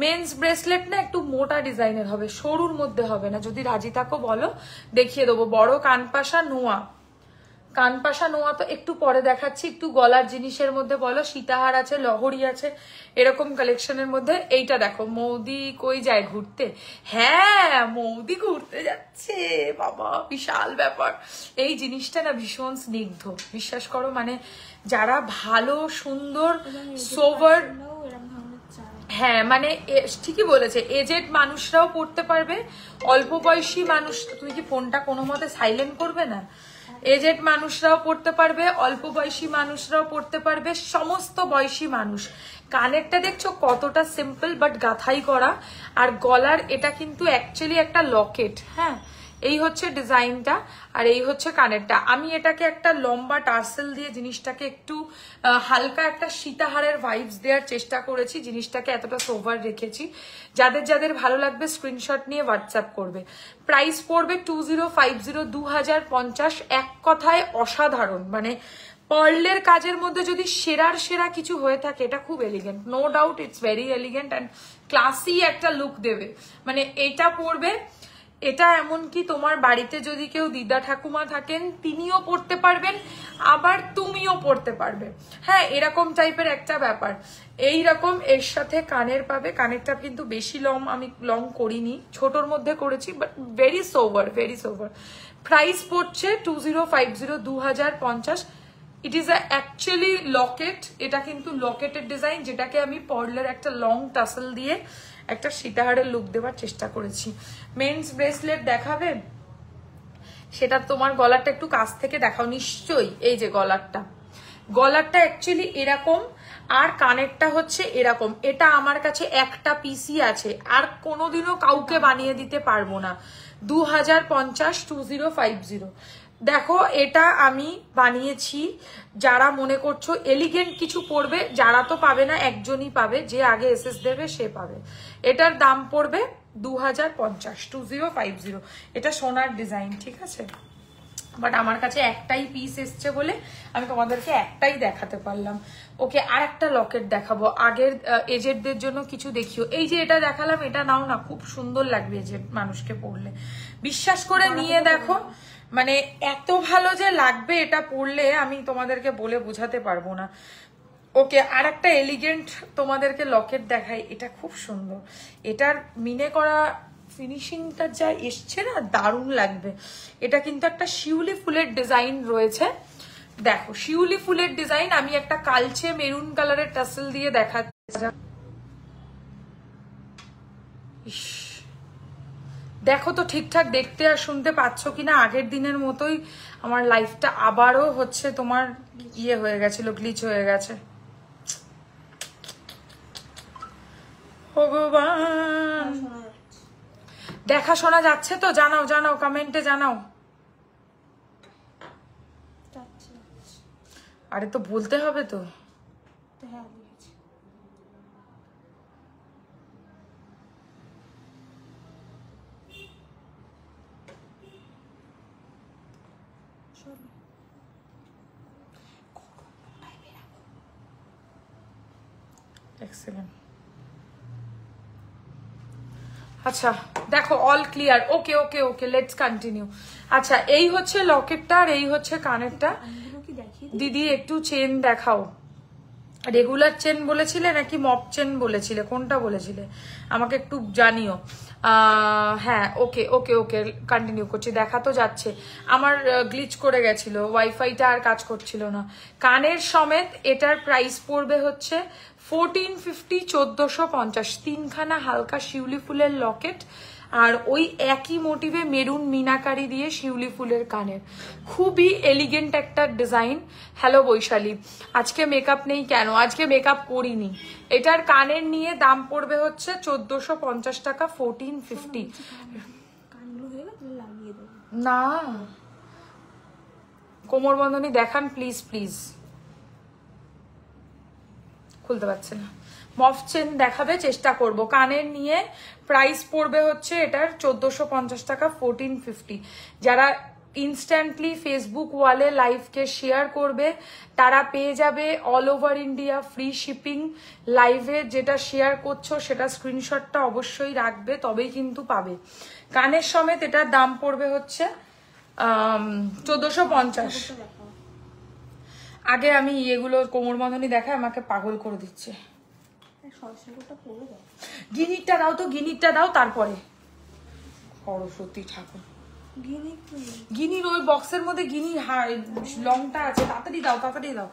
মেন্স ব্রেসলেট না একটু মোটা ডিজাইনের হবে, সরুর মধ্যে হবে না। যদি রাজি থাকো বলো, দেখিয়ে দেবো। বড় কানপাশা নোয়া, কানপাশা নোয়া তো একটু পরে দেখাচ্ছি। একটু গলার জিনিসের মধ্যে বলো, সীতাহার আছে, লহরি আছে, এরকম কালেকশনের মধ্যে। এইটা দেখো, মৌদি কই যায় ঘুরতে? হ্যাঁ, মৌদি ঘুরতে যাচ্ছে বাবা, বিশাল ব্যাপার। এই জিনিসটা না ভীষণ স্নিগ্ধ, বিশ্বাস করো। মানে যারা ভালো সুন্দর সোভার, হ্যাঁ মানে ঠিকই বলেছে, এজেড মানুষরাও পড়তে পারবে, অল্প বয়সী মানুষ। তুই কি ফোনটা কোনো মতে সাইলেন্ট করবে না? এজেড মানুষরাও পড়তে পারবে, অল্প বয়সী মানুষরাও পড়তে পারবে, সমস্ত বয়সী মানুষ। কানেরটা দেখছো কতটা সিম্পল বাট গাথাই করা, আর গলার এটা কিন্তু অ্যাকচুয়ালি একটা লকেট। হ্যাঁ, এই হচ্ছে ডিজাইনটা, আর এই হচ্ছে কানেরটা। আমি এটাকে একটা লম্বা টার্সেল দিয়ে জিনিসটাকে একটু হালকা একটা সীতাহারের ভাইবস দেওয়ার চেষ্টা করেছি, জিনিসটাকে এতটা সোভার রেখেছি। যাদের যাদের ভালো লাগবে স্ক্রিনশট নিয়ে হোয়াটসঅ্যাপ করবে। প্রাইস পড়বে 2050, 2050। এক কথায় অসাধারণ, মানে পার্লের কাজের মধ্যে যদি সেরার সেরা কিছু হয়ে থাকে এটা খুব elegant, no doubt it's very elegant and classy একটা লুক দেবে। মানে এটা পরবে, এটা এমনকি তোমার বাড়িতে যদি কেউ দিদা ঠাকুমা থাকেন তিনিও পড়তে পারবেন, আবার তুমিও পড়তে পারবে। হ্যাঁ, এরকম টাইপের একটা ব্যাপার। এইরকম এর সাথে কানের পাবে। কানেরটা কিন্তু বেশি আমি লং করিনি, ছোটর মধ্যে করেছি, but very sober, very sober. Price পড়ছে 2050, 2050। It is actually Locket. এটা কিন্তু লকেটের ডিজাইন, যেটাকে আমি পার্লের একটা লং টাসেল দিয়ে একটা সীতাহারের লুক দেওয়ার চেষ্টা করেছি। মেন্স ব্রেসলেট দেখাবে? সেটা তোমার গলারটা একটু কাছ থেকে দেখাও নিশ্চয়ই। এই যে গলারটা অ্যাকচুয়ালি এরকম, আর কানেরটা হচ্ছে এরকম। এটা আমার কাছে একটা পিসই আছে, আর কোনোদিনও কাউকে বানিয়ে দিতে পারবো না। 2050, 2050। দেখো, এটা আমি বানিয়েছি। যারা মনে করছো এলিগেন্ট কিছু পড়বে, যারা তো পাবে না, একজনই পাবে, যে আগে এসএস দেবে সে পাবে। এটার দাম পড়বে 2050, 2050। এটা সোনার ডিজাইন, ঠিক আছে? বাট আমার কাছে একটাই পিস এসছে বলে আমি তোমাদেরকে একটাই দেখাতে পারলাম। ওকে, আর একটা লকেট দেখাবো। আগের এজেডদের জন্য কিছু দেখিও। এই যে এটা দেখালাম, এটা নাও না, খুব সুন্দর লাগবে এজেড মানুষকে পরলে। বিশ্বাস করে নিয়ে দেখো, মানে এত ভালো যে লাগবে এটা পরলে আমি তোমাদেরকে বলে বোঝাতে পারবো না। ওকে, আর একটা এলিগেন্ট তোমাদেরকে লকেট দেখাই। এটা খুব সুন্দর, এটার মিনে করা ফিনিশিংটা যা এসছে না, দারুণ লাগবে। এটা কিন্তু একটা শিউলি ফুলের ডিজাইন রয়েছে। দেখো, শিউলি ফুলের ডিজাইন। আমি একটা কালচে মেরুন কালারের টাসেল দিয়ে দেখাচ্ছি। দেখো তো ঠিকঠাক দেখতে আর শুনতে পাচ্ছ কিনা। আগের দিনের মতোই আমার লাইফটা আবারও হচ্ছে তোমার ইয়ে হয়ে গেছিল, গ্লিচ হয়ে গেছে। ভগবান, দেখা শোনা যাচ্ছে তো? জানাও জানাও, কমেন্টে জানাও। আরে তো বলতে হবে তো। হ্যাঁ, এক্সেলেন্ট। আচ্ছা দেখো, all clear. Okay okay okay, let's continue. আচ্ছা, এই হচ্ছে লকেটটা আর এই হচ্ছে কানেরটা। দিদি একটু চেন দেখাও। রেগুলার চেন বলেছিলে নাকি মপ চেন বলেছিলে, কোনটা বলেছিলে আমাকে একটু জানিও। হ্যাঁ, ওকে ওকে ওকে, কন্টিনিউ করছি। দেখা তো যাচ্ছে, আমার গ্লিচ করে গেছিল, ওয়াইফাইটা আর কাজ করছিল না। কানের সমেত এটার প্রাইস পড়বে হচ্ছে 1450, 1450। তিনখানা হালকা শিউলি ফুলের লকেট, আর ওই একই মোটিভে মেরুন মিনাকারি দিয়ে শিউলি ফুলের কানের। খুবই এলিগেন্ট একটা ডিজাইন। হ্যালো বৈশালী, আজকে মেকআপ নেই কেন? আজকে মেকআপ করিনি। এটার কানের নিয়ে দাম পড়বে হচ্ছে 1450 টাকা, 1450। না, কোমর বন্ধনী দেখান প্লিজ প্লিজ। খুলতে পারছে না। মফ চেন দেখাবে, চেষ্টা করব। কানের নিয়ে প্রাইস পড়বে হচ্ছে এটার 1450 টাকা, 1450। যারা ইনস্ট্যান্টলি ফেসবুক ওয়ালে লাইভকে শেয়ার করবে তারা পেয়ে যাবে all over India free shipping. লাইভে যেটা শেয়ার করছো সেটা স্ক্রিনশটটা অবশ্যই রাখবে, তবেই কিন্তু পাবে। কানের সমেত এটার দাম পড়বে হচ্ছে 1450। আগে আমি এগুলো কোমর বন্ধনী দেখায় আমাকে পাগল করে দিচ্ছে। গিনিরটা দাও তো, গিনিরটা দাও, তারপরে সরস্বতী ঠাকুর। গিনির ওই বক্সের মধ্যে গিনির লংটা আছে, তাড়াতাড়ি দাও তাড়াতাড়ি দাও।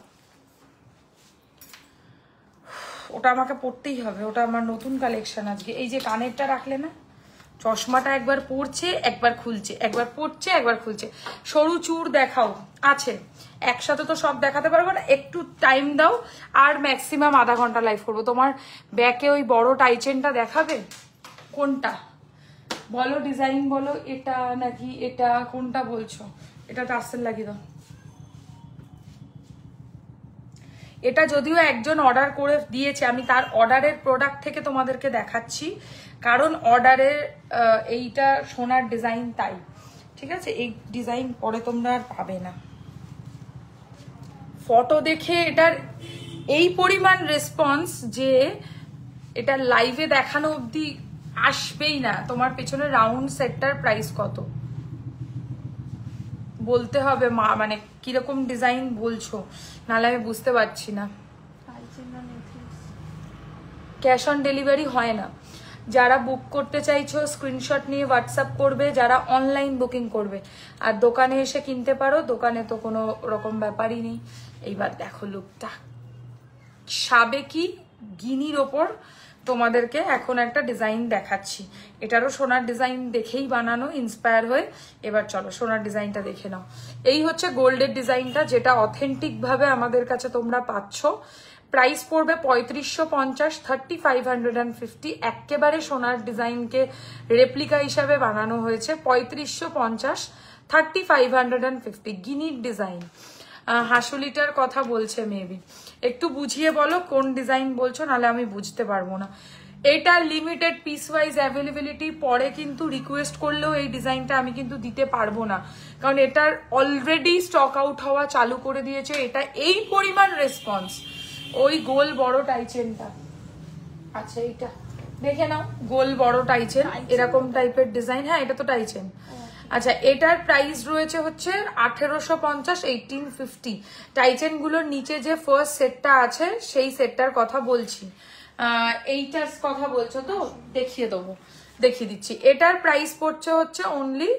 ওটা আমাকে পড়তেই হবে, ওটা আমার নতুন কালেকশন আজকে। এই যে কানেরটা রাখলে না, চশমাটা একবার পরছে একবার খুলছে, একবার পরছে একবার খুলছে। সরু চুড় দেখাও, আছে, একসাথে তো সব দেখাতে পারবো না, একটু টাইম দাও। আর ম্যাক্সিমাম আধা ঘন্টা লাইভ করবো। তোমার ব্যাকে ওই বড় টাইচেনটা দেখাবে? কোনটা বলো, ডিজাইন বলো, এটা নাকি এটা, কোনটা বলছো? এটা টার্সেল লাগিয়ে দাও। এটা যদিও একজন অর্ডার করে দিয়েছে, আমি তার অর্ডারের প্রোডাক্ট থেকে তোমাদেরকে দেখাচ্ছি, কারণ অর্ডারের এইটা সোনার ডিজাইন, তাই ঠিক আছে। এই ডিজাইন পরে তোমরা আর পাবে না। ফটো দেখে এটার এই পরিমাণ রেসপন্স যে এটা লাইভে দেখানো অবধি আসবেই না। তোমার পেছনে রাউন্ড সেটটার প্রাইস কত বলতে হবে, মানে কিরকম ডিজাইন বলছো, নাহলে আমি বুঝতে পারছি না। ক্যাশ অন ডেলিভারি হয় না। যারা বুক করতে চাইছো স্ক্রিনশট নিয়ে হোয়াটসঅ্যাপ করবে, যারা অনলাইন বুকিং করবে। আর দোকানে এসে কিনতে পারো, দোকানে তো কোনো রকম ব্যাপারই নেই। এইবার দেখো লুকটা, সাবেকি গিনির ওপর তোমাদেরকে এখন একটা ডিজাইন দেখাচ্ছি। এটারও সোনার ডিজাইন দেখেই বানানো, ইন্সপায়ার হয়ে। এবার চলো সোনার ডিজাইনটা দেখে নাও। এই হচ্ছে গোল্ডের ডিজাইনটা, যেটা অথেন্টিক ভাবে আমাদের কাছে তোমরা পাচ্ছ। প্রাইস পড়বে 3550, 3550। একেবারে সোনার ডিজাইনকে রেপ্লিকা হিসাবে বানানো হয়েছে। 3550, 3550 গিনির ডিজাইন। হাসুলিটার কথা বলছে মেবি, একটু বুঝিয়ে বলো কোন ডিজাইন বলছো, নাহলে আমি বুঝতে পারবো না। এটা লিমিটেড পিস ওয়াইজ অ্যাভেলেবিলিটি, পরে কিন্তু রিকোয়েস্ট করলেও এই ডিজাইনটা আমি কিন্তু দিতে পারবো না, কারণ এটার অলরেডি স্টক আউট হওয়া চালু করে দিয়েছে। এটা এই পরিমাণ রেসপন্স, ওই গোল বড় টাইচেনটা, আচ্ছা এইটা দেখে নাও, গোল বড় টাইচেন, এরকম টাইপের ডিজাইন। হ্যাঁ এটা তো টাইচেন। আচ্ছা এটার প্রাইস রয়েছে হচ্ছে 1850, 1850। টাইচেন গুলোর নিচে যে ফার্স্ট সেটটা আছে সেই সেটটার কথা বলছি। এইটার কথা বলছো তো, দেখিয়ে দেবো, দেখিয়ে দিচ্ছি। এটার প্রাইস পড়ছে হচ্ছে অনলি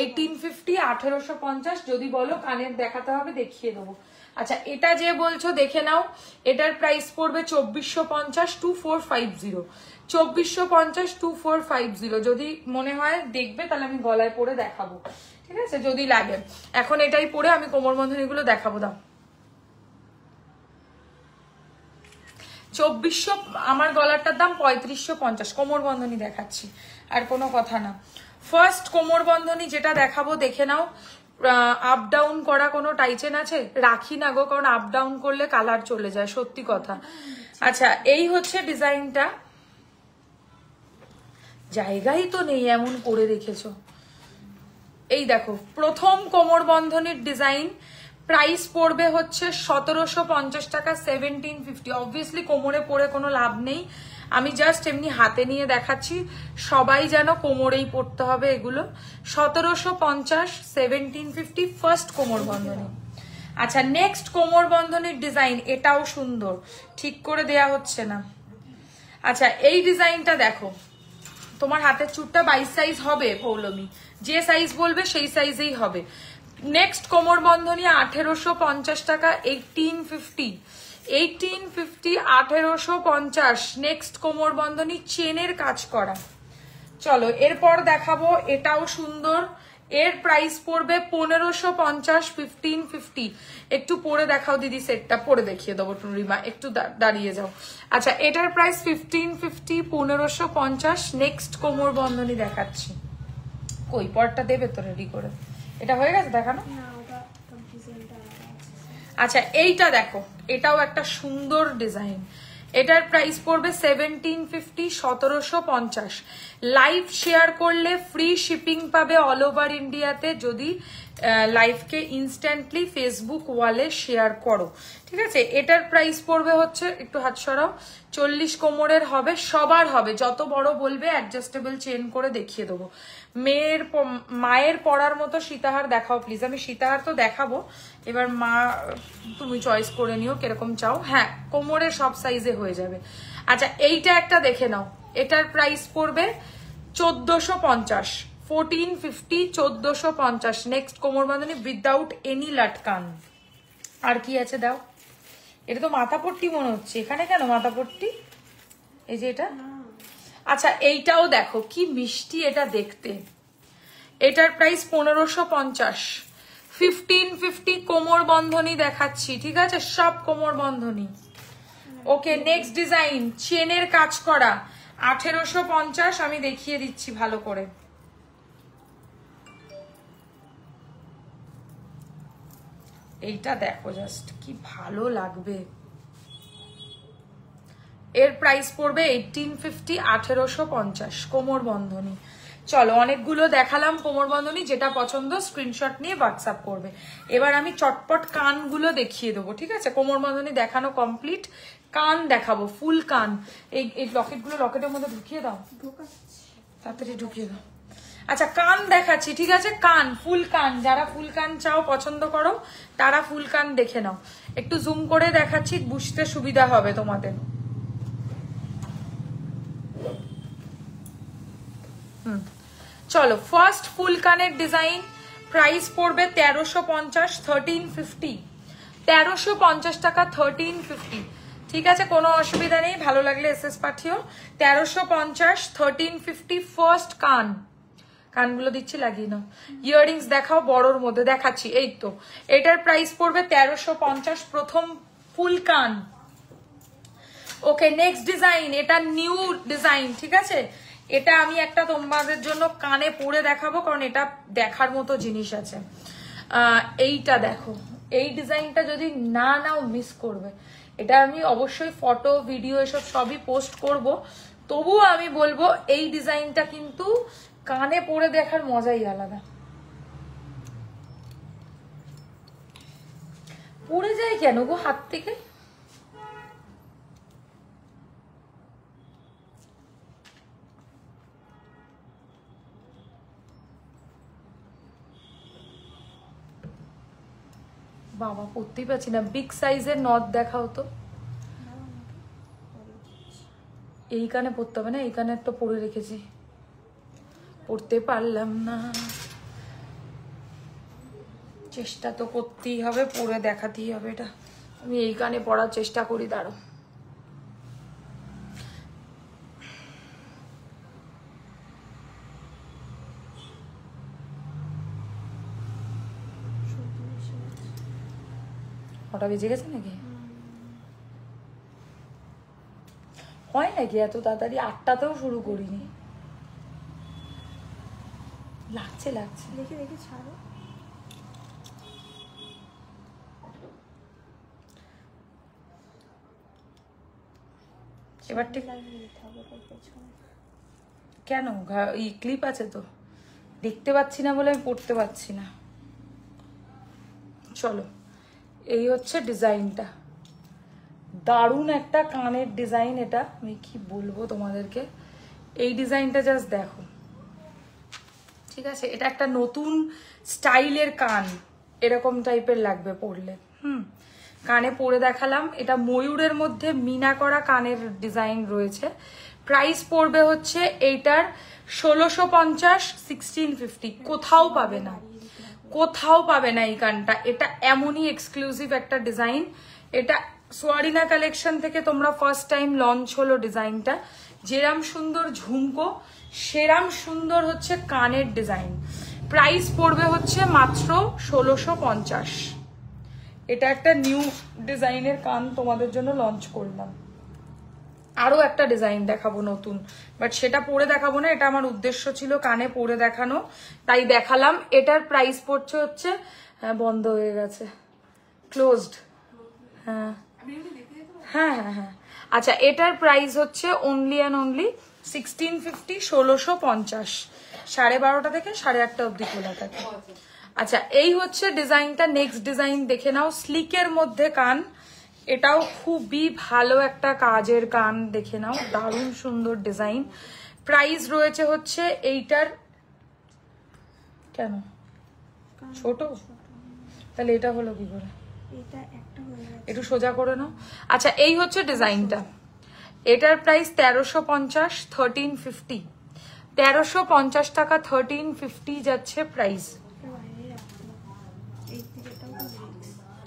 1850, 1850। যদি বলো কানের দেখাতে হবে, দেখিয়ে দেবো। আচ্ছা এটা যে বলছো দেখে নাও, এটার প্রাইস পড়বে 2450, 2450। 2450, 2450। যদি মনে হয় দেখবে, তাহলে আমি গলায় পরে দেখাবো, ঠিক আছে, যদি লাগে। এখন এটাই পরে আমি কোমর বন্ধনীগুলো দেখাবো। দাও 2400, আমার গলাটার দাম 3550। কোমর বন্ধনী দেখাচ্ছি, আর কোনো কথা না। ফার্স্ট কোমর বন্ধনী যেটা দেখাবো দেখে নাও। আপ ডাউন করা কোনো টাইচেন আছে? রাখি না গো, কারণ আপ ডাউন করলে কালার চলে যায়, সত্যি কথা। আচ্ছা এই হচ্ছে ডিজাইনটা, জায়গাই তো নেই এমন করে রেখেছো। এই দেখো প্রথম কোমর বন্ধনীর ডিজাইন, প্রাইস পড়বে হচ্ছে 1750 টাকা, 1750। অবভিয়াসলি কোমরে পরে কোনো লাভ নেই, আমি জাস্ট এমনি হাতে নিয়ে দেখাচ্ছি, সবাই যেন কোমরেই পড়তে হবে এগুলো। 1750, 1750 ফার্স্ট কোমর বন্ধনী। আচ্ছা নেক্সট কোমর বন্ধনীর ডিজাইন, এটাও সুন্দর, ঠিক করে দেয়া হচ্ছে না। আচ্ছা এই ডিজাইনটা দেখো, তোমার হাতের চুটটা 22 সাইজ হবে পৌলমি, যে সাইজ বলবে সেই সাইজেই হবে। নেক্সট কোমর বন্ধনী 1850 টাকা, 1850, 1850, 1850। নেক্সট কোমর বন্ধনী চেনের কাজ করা। চলো এরপর দেখাবো, এটাও সুন্দর, এর প্রাইস পড়বে 1550, 1550। একটু পরে দেখাও দিদি, সেটটা পরে দেখিয়ে দেবো রিমা, একটু দাঁড়িয়ে যাও। আচ্ছা এটার প্রাইস 1550, 1550। নেক্সট কোমর বন্ধনী দেখাচ্ছি, কই পরটা দেবে তো রেডি করে, এটা হয়ে গেছে দেখানো। আচ্ছা এইটা দেখো, এটাও একটা সুন্দর ডিজাইন। এটার প্রাইস পড়বে 1750, 1750। লাইভ শেয়ার করলে ফ্রি শিপিং পাবে অল ওভার ইন্ডিয়াতে, যদি লাইভকে ইনস্ট্যান্টলি ফেসবুক ওয়ালে শেয়ার করো, ঠিক আছে। এটার প্রাইস পড়বে হচ্ছে, একটু হাত সরাও, 40 কোমরের হবে, সবার হবে, যত বড় বলবে অ্যাডজাস্টেবল চেন করে দেখিয়ে দেবো। মায়ের পরার মতো সীতাহার দেখাও প্লিজ। আমি সীতাহার তো দেখাবো, এবার মা তুমি চয়েস করে নিও কিরকম চাও। হ্যাঁ কোমরের সব সাইজে হয়ে যাবে। আচ্ছা এইটা একটা দেখে নাও, এটার প্রাইস পড়বে 1450, 1450, 1450। নেক্সট কোমর বাঁধনি উইদাউট এনি লাটকান। আর কি আছে দাও, এটা তো মাথা পট্টি মনে হচ্ছে, এখানে কেন মাথা পট্টি? এই যে এটা, আচ্ছা এইটাও দেখো কি মিষ্টি এটা দেখতে, এটার প্রাইস 1550। 1550 কোমর বন্ধনী দেখাচ্ছি, ঠিক আছে, সব কোমর বন্ধনী। ওকে, নেক্সট ডিজাইন চেনের কাজ করা 1850, আমি দেখিয়ে দিচ্ছি ভালো করে। এইটা দেখো জাস্ট কি ভালো লাগবে। এর প্রাইস পড়বে 1850, 1850 কোমর বন্ধনী। চলো অনেকগুলো দেখালাম কোমর বন্ধনী, যেটা পছন্দ স্ক্রিনশট নিয়ে হোয়াটসঅ্যাপ করবে। এবার আমি চটপট কানগুলো দেখিয়ে দেবো, ঠিক আছে। কোমর বন্ধনী দেখানো কমপ্লিট, কান দেখাবো, ফুল কান। এই লকেটগুলো লকেটের মধ্যে ঢুকিয়ে দাও, তাড়াতাড়ি ঢুকিয়ে দাও। আচ্ছা কান দেখাচ্ছি, ঠিক আছে, কান ফুল কান, যারা ফুল কান চাও পছন্দ করো তারা ফুল কান দেখে নাও। একটু জুম করে দেখাচ্ছি, বুঝতে সুবিধা হবে তোমাদের। চলো ফার্স্ট ফুল কানের ডিজাইন, প্রাইস পড়বে 1350, 1350, 1350 টাকা, 1350, ঠিক আছে, কোনো অসুবিধা নেই। ভালো লাগলে এসএস পাঠিও। 1350, 1350 ফার্স্ট কান। কানগুলো দিচ্ছি, লাগিয়ে নাও। ইয়াররিংস দেখাও, বড়র মধ্যে দেখাচ্ছি, এই তো। এটার প্রাইস পড়বে 1350, প্রথম ফুল কান। ওকে, নেক্সট ডিজাইন, এটা নিউ ডিজাইন, ঠিক আছে। এটা আমি একটা তোমাদের জন্য কানে পরে দেখাবো, কারণ এটা দেখার মতো জিনিস আছে। এইটা দেখো, এই ডিজাইনটা যদি না নাও মিস করবে। এটা আমি অবশ্যই ফটো ভিডিও এসব সবই পোস্ট করব, তবুও আমি বলবো এই ডিজাইনটা কিন্তু কানে পরে দেখার মজাই আলাদা। পড়ে যায় কেন গো হাত থেকে? বাবা পড়তেই পারছি না। বিগ সাইজের নথ দেখাও তো। এই কানে পড়তে হবে না, এই কানে একটা পরে রেখেছি, পড়তে পারলাম না। চেষ্টা তো করতেই হবে, পরে দেখাতেই হবে। এটা আমি এই কানে পড়ার চেষ্টা করি, দাঁড়ো। ওটা বেজে গেছে নাকি? হয় নাকি এত তাড়াতাড়ি? 8টাতেও শুরু করিনি। লাগছে লাগছে, দেখে দেখে ছাড়ো। এবার ঠিক কেন? এই ক্লিপ আছে তো, দেখতে পাচ্ছি না বলে আমি পড়তে পারছি না। চলো, এই হচ্ছে ডিজাইনটা, দারুণ একটা কানের ডিজাইন। এটা আমি কি বলবো তোমাদেরকে, এই ডিজাইনটা জাস্ট দেখো, ঠিক আছে। এটা একটা নতুন স্টাইলের কান, এরকম টাইপের লাগবে পরলে। কানে পরে দেখালাম। এটা ময়ূরের মধ্যে মিনা করা কানের ডিজাইন রয়েছে। প্রাইস পড়বে হচ্ছে এইটার 1650, 1650। কোথাও পাবে না, কোথাও পাবে না এই কানটা। এটা এমনই এক্সক্লুসিভ একটা ডিজাইন। এটা সোয়ারিনা কালেকশন থেকে তোমরা ফার্স্ট টাইম লঞ্চ হলো ডিজাইনটা। যেরাম সুন্দর ঝুমকো, সেরাম সুন্দর হচ্ছে কানের ডিজাইন। প্রাইস পড়বে হচ্ছে মাত্র 1650। এটা একটা নিউ ডিজাইনের কান তোমাদের জন্য লঞ্চ করলাম। আরো একটা ডিজাইন দেখাবো নতুন, বাট সেটা পরে দেখাবো না। এটা আমার উদ্দেশ্য ছিল কানে পরে দেখানো, তাই দেখালাম। এটার প্রাইস পড়ছে হচ্ছে, হ্যাঁ বন্ধ হয়ে গেছে, ক্লোজড। হ্যাঁ হ্যাঁ হ্যাঁ হ্যাঁ। আচ্ছা, এটার প্রাইস হচ্ছে অনলি অ্যান্ড অনলি 1650, 1650। 12:30 থেকে 8:30 অব্দি খোলা থাকে। আচ্ছা, এই হচ্ছে ডিজাইনটা। নেক্সট ডিজাইন দেখে নাও, স্লিকের মধ্যে কান। এটাও খুবই ভালো একটা কাজের কান, দেখে নাও, দারুণ সুন্দর ডিজাইন। প্রাইস রয়েছে হচ্ছে এইটার, কেন ছোট? তাহলে এটা হলো কি করে? একটু সোজা করে নাও। আচ্ছা, এই হচ্ছে ডিজাইনটা। এটার প্রাইস 1350, 1350, 1350 টাকা, 1350 যাচ্ছে প্রাইস।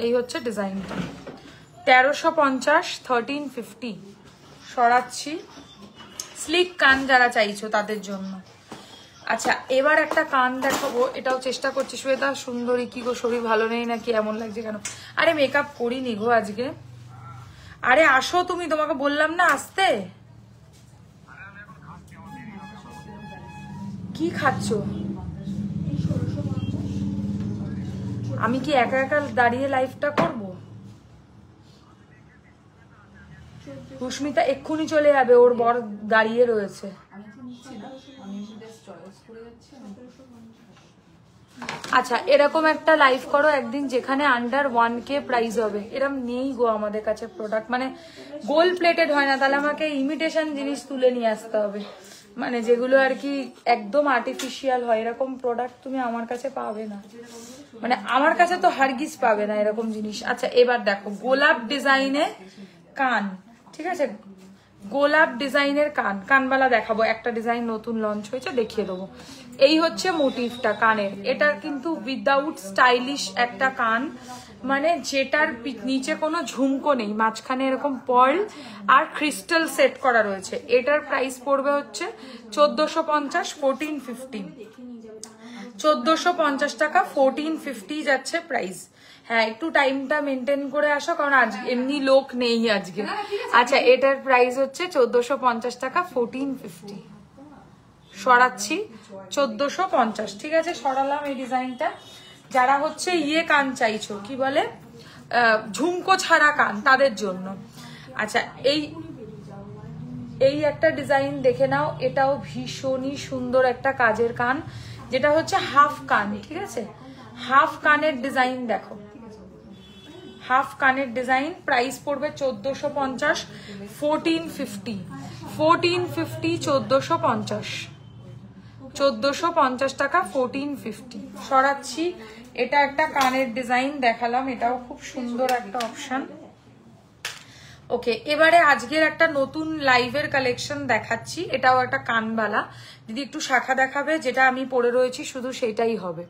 এই হচ্ছে ডিজাইনটা, 1350, 1350। সরাচ্ছি, স্লিক কান যারা চাইছো তাদের জন্য। আচ্ছা এবার একটা কান দেখাবো, এটাও চেষ্টা করছি। শ্বেতা সুন্দরী কি গো, শরীর ভালো নেই নাকি, এমন লাগছে কেন? আরে মেকআপ করিনি গো আজকে। আরে আসো তুমি, তোমাকে বললাম না আসতে। কি খাচ্ছো? আমি কি একা একা দাঁড়িয়ে লাইভটা করব? সুস্মিতা এক্ষুনি চলে যাবে, ওর বর দাঁড়িয়ে রয়েছে। আচ্ছা এরকম একটা লাইভ করো একদিন যেখানে আন্ডার 1K প্রাইস হবে। এরকম নেই গো আমাদের কাছে প্রোডাক্ট, মানে গোল্ড প্লেটেড হয় না, তাহলে আমাকে ইমিটেশন জিনিস তুলে নিয়ে আসতে হবে, মানে যেগুলো আর কি একদম আর্টিফিশিয়াল হয়। এরকম প্রোডাক্ট তুমি আমার কাছে পাবে না, মানে আমার কাছে তো হারগিজ পাবে না এরকম জিনিস। আচ্ছা এবার দেখো গোলাপ ডিজাইনে কান, ঠিক আছে, গোলাপ ডিজাইনের কান, কানবালা দেখাবো। একটা ডিজাইন নতুন লঞ্চ হয়েছে, দেখিয়ে দেবো। এই হচ্ছে মোটিভটা কানের। এটা কিন্তু উইদাউট স্টাইলিশ একটা কান, মানে যেটার নিচে কোনো ঝুমকো নেই, মাঝখানে এরকম পার্ল আর ক্রিস্টাল সেট করা রয়েছে। এটার প্রাইস পড়বে হচ্ছে 1450, 1450, 1450 টাকা, 1450 যাচ্ছে প্রাইস। হ্যাঁ একটু টাইমটা মেনটেন করে আসো, কারণ আজ এমনি লোক নেই আজকে। আচ্ছা এটার প্রাইস হচ্ছে 1450 টাকা, 1450 সরাচ্ছি 1450, ঠিক আছে সরালাম এই ডিজাইনটা। যারা হচ্ছে ইয়ে কান চাইছো, কি বলে ঝুমকো ছাড়া কান, তাদের জন্য। আচ্ছা এই একটা ডিজাইন দেখে নাও, এটাও ভীষণই সুন্দর একটা কাজের কান, যেটা হচ্ছে হাফ কান, ঠিক আছে, হাফ কানের ডিজাইন দেখো, হাফ কানের ডিজাইন। প্রাইস পড়বে 1450, 1450, 1450, 1450, 1450 টাকা, 1450 সরাচ্ছি। এটা একটা কানের ডিজাইন দেখালাম, এটাও খুব সুন্দর একটা অপশন। ওকে এবারে আজকের একটা নতুন লাইভের কালেকশন দেখাচ্ছি, এটাও একটা কানবালা। দিদি একটু শাখা দেখাবে, যেটা আমি পরে রয়েছি শুধু সেটাই হবে।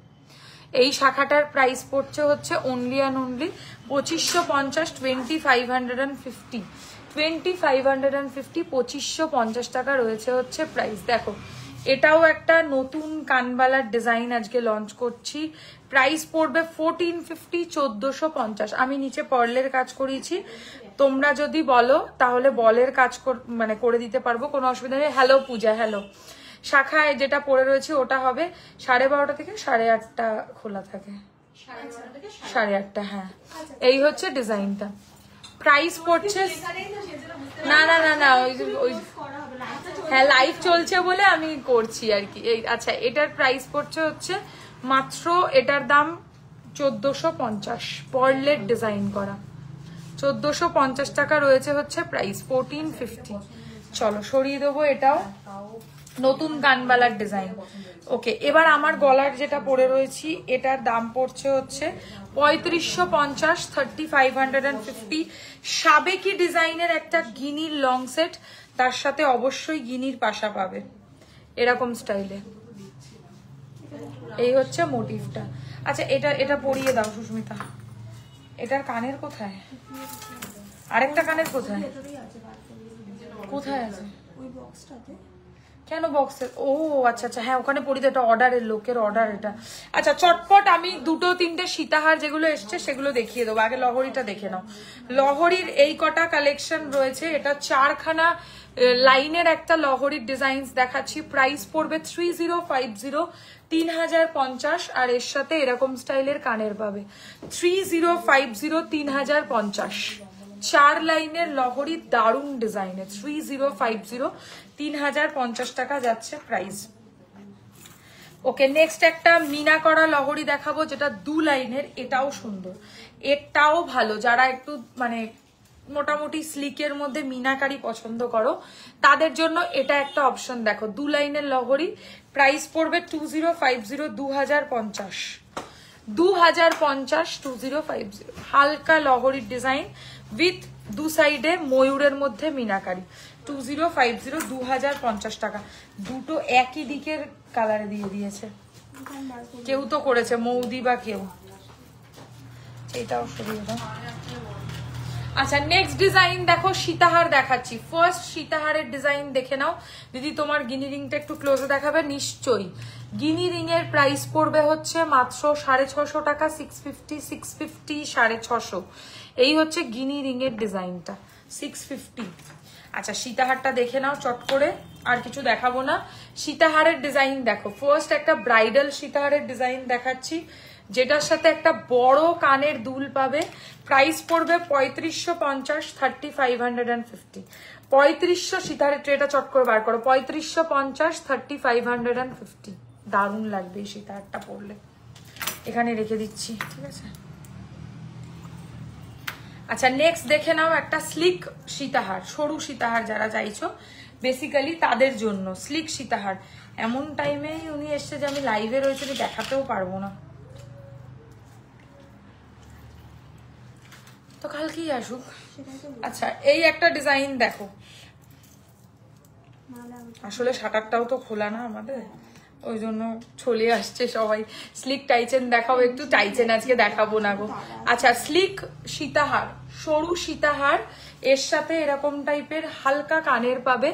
এই শাখাটার প্রাইস পড়ছে হচ্ছে অনলি অ্যান্ড অনলি 2550, 2550, 2550, 2550 টাকা রয়েছে হচ্ছে প্রাইস। দেখো এটাও একটা নতুন কানবালার ডিজাইন আজকে লঞ্চ করছি। প্রাইস পড়বে 1450, 1450। আমি নিচে পার্লের কাজ করিয়েছি, তোমরা যদি বলো তাহলে বলের কাজ মানে করে দিতে পারবো, কোনো অসুবিধা নেই। হ্যালো পূজা, হ্যালো। শাখায় যেটা পড়ে রয়েছে ওটা হবে 12:30 থেকে 8:30 খোলা থাকে, 8:30, হ্যাঁ। এই হচ্ছে ডিজাইনটা, প্রাইস পড়ছে না না না না ওই হ্যাঁ লাইভ চলছে বলে আমি করছি আর কি। এই আচ্ছা এটার প্রাইস পড়ছে হচ্ছে মাত্র, এটার দাম 1450, পার্লের ডিজাইন করা, 1450 টাকা রয়েছে হচ্ছে প্রাইস, 1450। চলো সরিয়ে দেবো, এটাও নতুন কানবালার ডিজাইন। ওকে এবার আমার গলার যেটা পরে রয়েছি, এটার দাম পড়ছে হচ্ছে 3550, 3550। সাবেকি ডিজাইনের একটা গিনির লং সেট, তার সাথে অবশ্যই গিনির পাশা পাবে এরকম স্টাইলে। এই হচ্ছে মোটিভটা। আচ্ছা এটা পরিয়ে দাও সুস্মিতা। এটার কানের কোথায়, আরেকটা কানের কোথায়, কোথায় আছে ওই বক্সটাতে? কেন বক্সে? ও আচ্ছা আচ্ছা হ্যাঁ ওখানে পড়ি তো, এটা অর্ডারের, লোকের অর্ডার এটা। আচ্ছা চটপট আমি 2-3টে সীতাহার যেগুলো এসছে সেগুলো দেখিয়ে দেবো। আগে লহরিটা দেখে নাও। লহরির এই কটা কালেকশন রয়েছে, এটা 4খানা লাইনের একটা লহরির ডিজাইন দেখাচ্ছি। প্রাইস পড়বে 3050, 3050, আর এর সাথে এরকম স্টাইলের কানের পাবে 3050, 3050। 4 লাইনের লহরি, দারুণ ডিজাইনের, 3050, 3050 টাকা যাচ্ছে প্রাইস। ওকে নেক্সট একটা মিনা করা লহরি দেখাবো, যেটা 2 লাইনের, এটাও সুন্দর, এটাও ভালো। যারা একটু মানে মোটামুটি স্লিকের মধ্যে মিনাকারি পছন্দ করো তাদের জন্য এটা একটা অপশন। দেখো 2 লাইনের লহরি, প্রাইস পড়বে 2050, 2050, 2050, 2050। হালকা লহরির ডিজাইন উইথ 2 সাইডে ময়ূরের মধ্যে মিনাকারি, 2050, 2050 টাকা। দুটো একই দিকের কালারে দিয়ে দিয়েছে, কেউ তো করেছে মৌদি বা কেউ। এটাও সরিয়ে দাও। আচ্ছা নেক্সট ডিজাইন দেখো, সীতাহার দেখাচ্ছি। ফার্স্ট সীতাহারের ডিজাইন দেখে নাও। দিদি তোমার গিনি রিংটা একটু ক্লোজে দেখাবে? নিশ্চয়ই। গিনি রিং এর প্রাইস পড়বে হচ্ছে মাত্র 650 টাকা, 650, 650, 650। এই হচ্ছে গিনি রিং এর ডিজাইনটা, 650। আচ্ছা সীতাহারটা দেখে নাও চট করে, আর কিছু দেখাবো না। সীতাহারের ডিজাইন দেখো, ফার্স্ট একটা ব্রাইডাল সীতাহারের ডিজাইন দেখাচ্ছি, যেটার সাথে একটা বড় কানের দুল পাবে। প্রাইস পড়বে 3550, 3550। 3500 সীতাহারের ট্রেটা চট করে বার করো, 3550, 3550। দারুণ লাগবে এই সীতাহারটা পরলে। এখানে রেখে দিচ্ছি, ঠিক আছে। আচ্ছা নেক্সট দেখে নাও একটা স্লিক সীতাহার, সরু সীতাহার যারা চাইছো বেসিক্যালি তাদের জন্য স্লিক সীতাহার। এমন টাইমেই উনি এসছে যে আমি লাইভে রয়েছে, দেখাতেও পারবো না, তো কালকেই আসুক। আচ্ছা এই একটা ডিজাইন দেখো, আসলে শাটারটাও তো খোলা না আমাদের, ওই জন্য চলে আসছে সবাই। স্লিক টাইচেন দেখাও একটু, টাইচেন আজকে দেখাবো না গো। আচ্ছা স্লিক সীতাহার, সরু সীতাহার, এর সাথে এরকম টাইপের হালকা কানের পাবে।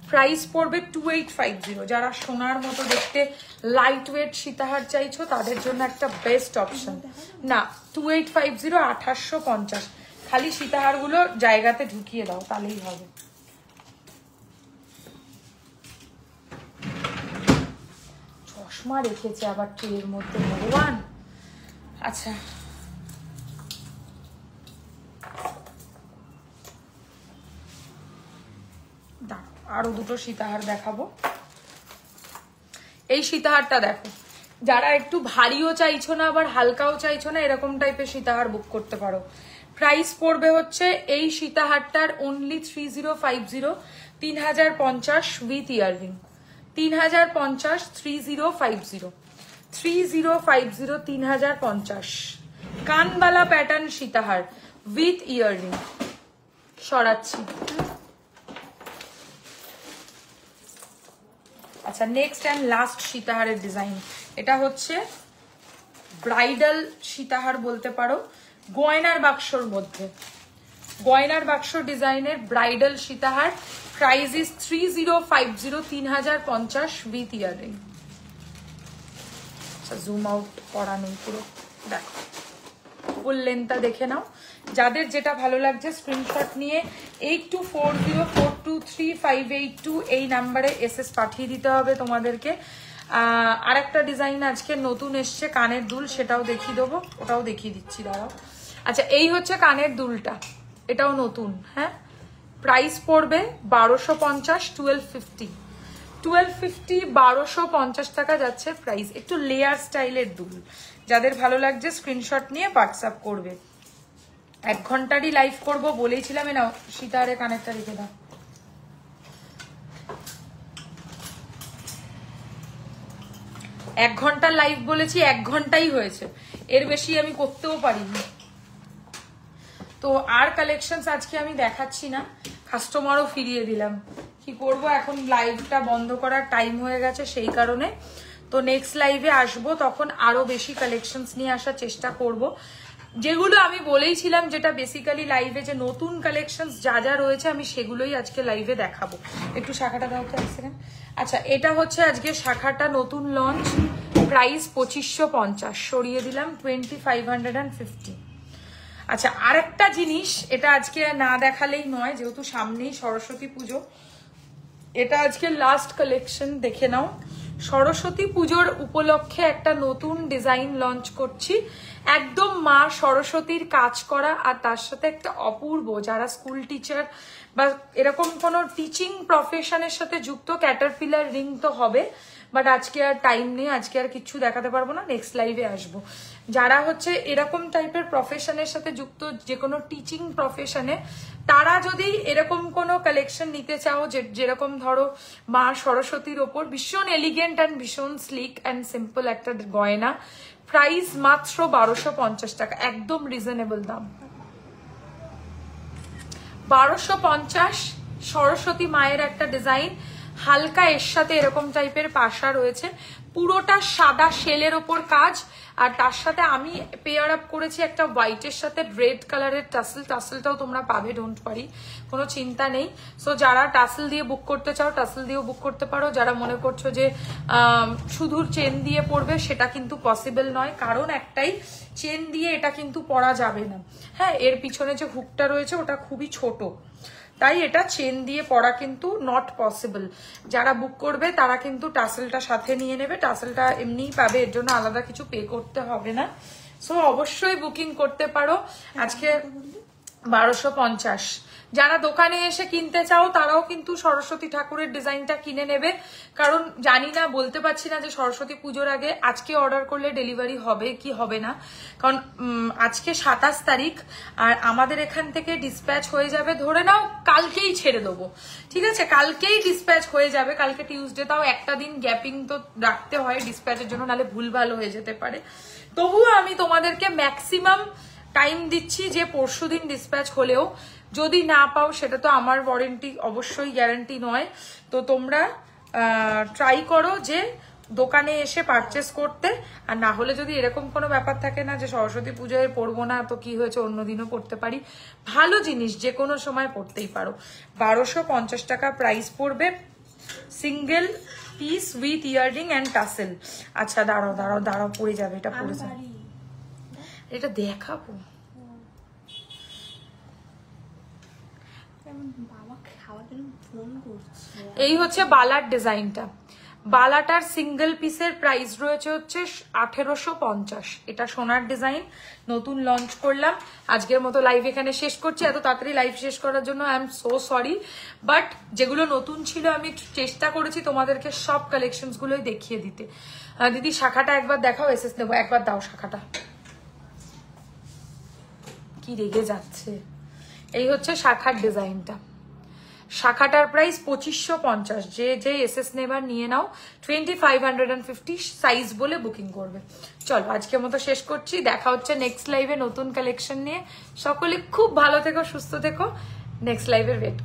প্রাইস পড়বে 2850। যারা সোনার মতো দেখতে লাইট ওয়েট সীতাহার চাইছো তাদের জন্য একটা বেস্ট অপশন। না 2850, 2850। খালি সীতাহার গুলো জায়গাতে ঢুকিয়ে দাও তাহলেই হবে। চশমা রেখেছে আবার ট্রের মধ্যে, ভগবান। আচ্ছা আরো দুটো সীতাহার দেখাবো। এই সীতাহারটা দেখো, যারা একটু ভারীও চাইছো না আবার হালকাও চাইছো না, এরকম টাইপের সীতাহার বুক করতে পারো। প্রাইস পড়বে হচ্ছে এই সীতাহারটার অনলি 3050, 3050 উইথ ইয়াররিং। 3050, 3050, 3050, 3050। কানবালা প্যাটার্ন সীতাহার উইথ ইয়াররিং। সরাচ্ছি। আচ্ছা নেক্সট অ্যান্ড লাস্ট সীতাহারের ডিজাইন, এটা হচ্ছে ব্রাইডাল সীতাহার বলতে পারো, গয়নার বাক্সর মধ্যে। গয়নার বাক্স ডিজাইনের ব্রাইডাল সীতাহার। Price is 3050, 3050 with earring. আচ্ছা জুম আউট করা নেই পুরো, দেখো ফুল লেন্থটা দেখে নাও। যাদের যেটা ভালো লাগছে স্ক্রিনশট নিয়ে 8240423582 এই নাম্বারে এসএস পাঠিয়ে দিতে হবে তোমাদেরকে। আর একটা ডিজাইন আজকে নতুন এসছে কানের দুল, সেটাও দেখিয়ে দেবো, ওটাও দেখিয়ে দিচ্ছি দাঁড়াও। আচ্ছা এই হচ্ছে কানের দুলটা, এটাও নতুন। হ্যাঁ প্রাইস পড়বে 1250, 1250, 1250, 1250 টাকা যাচ্ছে প্রাইস। একটু লেয়ার স্টাইলের দুল, যাদের ভালো লাগছে স্ক্রিনশট নিয়ে হোয়াটসঅ্যাপ করবে। 1 ঘন্টারই লাইভ করব বলেছিলাম। না সীতাহারে কানেরটা রেখে দাও। এক ঘন্টার লাইভ বলেছি, 1 ঘন্টাই হয়েছে, এর বেশি আমি করতেও পারিনি। তো আর কালেকশন আজকে আমি দেখাচ্ছি না, কাস্টমারও ফিরিয়ে দিলাম। কি করব এখন, লাইভটা বন্ধ করার টাইম হয়ে গেছে সেই কারণে। তো নেক্সট লাইভে আসবো, তখন আরো বেশি কালেকশনস নিয়ে আসার চেষ্টা করব। যেগুলো আমি বলেইছিলাম, যেটা বেসিক্যালি লাইভে যে নতুন কালেকশনস যা যা রয়েছে আমি সেগুলোই আজকে লাইভে দেখাবো। একটু শাখাটা দাও তো 1 সেকেন্ড। আচ্ছা এটা হচ্ছে আজকে শাখাটা নতুন লঞ্চ, প্রাইস 2550, সরিয়ে দিলাম 2550। আচ্ছা আরেকটা জিনিস, এটা আজকে না দেখালেই নয়, যেহেতু সামনেই সরস্বতী পুজো। এটা আজকে লাস্ট কালেকশন, দেখে নাও। সরস্বতী পুজোর উপলক্ষে একটা নতুন ডিজাইন লঞ্চ করছি, একদম মা সরস্বতীর কাজ করা, আর তার সাথে একটা অপূর্ব, যারা স্কুল টিচার বা এরকম কোনো টিচিং প্রফেশনের সাথে যুক্ত, ক্যাটারপিলার রিং তো হবে, বাট আজকে আর টাইম নেই, আজকে আর কিছু দেখাতে পারবো না, নেক্সট লাইভে আসবো। যারা হচ্ছে এরকম টাইপের প্রফেশনের সাথে যুক্ত, যে কোনো টিচিং প্রফেশনে, তারা যদি এরকম কোনো কালেকশন নিতে চাও, যেরকম ধরো মা সরস্বতীর ওপর ভীষণ এলিগেন্ট অ্যান্ড ভীষণ স্লিক অ্যান্ড সিম্পল একটা গয়না, প্রাইস মাত্র 1250 টাকা, একদম রিজনেবল দাম। 1250, সরস্বতী মায়ের একটা ডিজাইন, হালকা এর সাথে এরকম টাইপের পাশা রয়েছে, পুরোটা সাদা শেলের ওপর কাজ, আর তার সাথে আমি পেয়ার আপ করেছি একটা হোয়াইটের সাথে রেড কালারের টাসেলটাও তোমরা পাবে, ডোন্ট ওয়ারি, কোনো চিন্তা নেই। সো যারা টাসেল দিয়ে বুক করতে চাও টাসেল দিয়েও বুক করতে পারো। যারা মনে করছো যে শুধু চেন দিয়ে পরবে, সেটা কিন্তু পসিবল নয়, কারণ একটাই, চেন দিয়ে এটা কিন্তু পরা যাবে না। হ্যাঁ, এর পিছনে যে হুকটা রয়েছে ওটা খুবই ছোট, তাই এটা চেন দিয়ে পরা কিন্তু নট পসিবল। যারা বুক করবে তারা কিন্তু টাসেলটা সাথে নিয়ে নেবে, টাসেলটা এমনিই পাবে, এর জন্য আলাদা কিছু পে করতে হবে না। সো অবশ্যই বুকিং করতে পারো। আজকে 1250। যারা দোকানে এসে কিনতে চাও তারাও কিন্তু সরস্বতী ঠাকুরের ডিজাইনটা কিনে নেবে, কারণ জানি না, বলতে পারছি না যে সরস্বতী পুজোর আগে আজকে অর্ডার করলে ডেলিভারি হবে কি হবে না, কারণ আজকে 27 তারিখ, আর আমাদের এখান থেকে ডিসপ্যাচ হয়ে যাবে, ধরে নাও কালকেই ছেড়ে দেবো, ঠিক আছে, কালকেই ডিসপ্যাচ হয়ে যাবে, কালকে টিউসডে, তাও একটা দিন গ্যাপিং তো রাখতে হয় ডিসপ্যাচের জন্য, নাহলে ভুলভাল হয়ে যেতে পারে। তবুও আমি তোমাদেরকে ম্যাক্সিমাম টাইম দিচ্ছি যে পরশুদিন ডিসপ্যাচ হলেও যদি না পাও, সেটা তো আমার ওয়ারেন্টি, অবশ্যই গ্যারান্টি নয়। তো তোমরা ট্রাই করো যে দোকানে এসে পারচেস করতে, আর না হলে যদি এরকম কোনো ব্যাপার থাকে না যে সরস্বতী পুজোয় পরবো না, তো কি হয়েছে, অন্যদিনও পড়তে পারি, ভালো জিনিস যে কোনো সময় পড়তেই পারো। 1250 টাকা প্রাইস পড়বে, single piece with earring and tassel. আচ্ছা দাঁড়াও দাঁড়াও দাঁড়াও, পড়ে যাবে, এটা পড়ে যাবে, এটা দেখাবো। বাবা খাওয়ার জন্য ফোন করছে। এই হচ্ছে বালার ডিজাইনটা। বালাটার সিঙ্গেল পিসের প্রাইস রয়েছে হচ্ছে 1850। এটা সোনার ডিজাইন, নতুন লঞ্চ করলাম। আজকের মতো লাইভ এখানে শেষ করছি। এত তাড়াতাড়ি লাইভ শেষ করার জন্য I am so sorry, but যেগুলো নতুন ছিল আমি চেষ্টা করেছি তোমাদেরকে সব কালেকশনস গুলোই দেখিয়ে দিতে। দিদি শাখাটা একবার দেখাও, এসএস নেবো, একবার দাও শাখাটা। কি রেগে যাচ্ছে। এই হচ্ছে শাখার ডিজাইনটা। শাখাটার প্রাইস 2550। যে এসএস নেবার নিয়ে নাও, 2550 সাইজ বলে বুকিং করবে। চলো আজকের মতো শেষ করছি, দেখা হচ্ছে নেক্সট লাইভে নতুন কালেকশন নিয়ে। সকলে খুব ভালো থেকো, সুস্থ থেকো, নেক্সট লাইভের ওয়েট।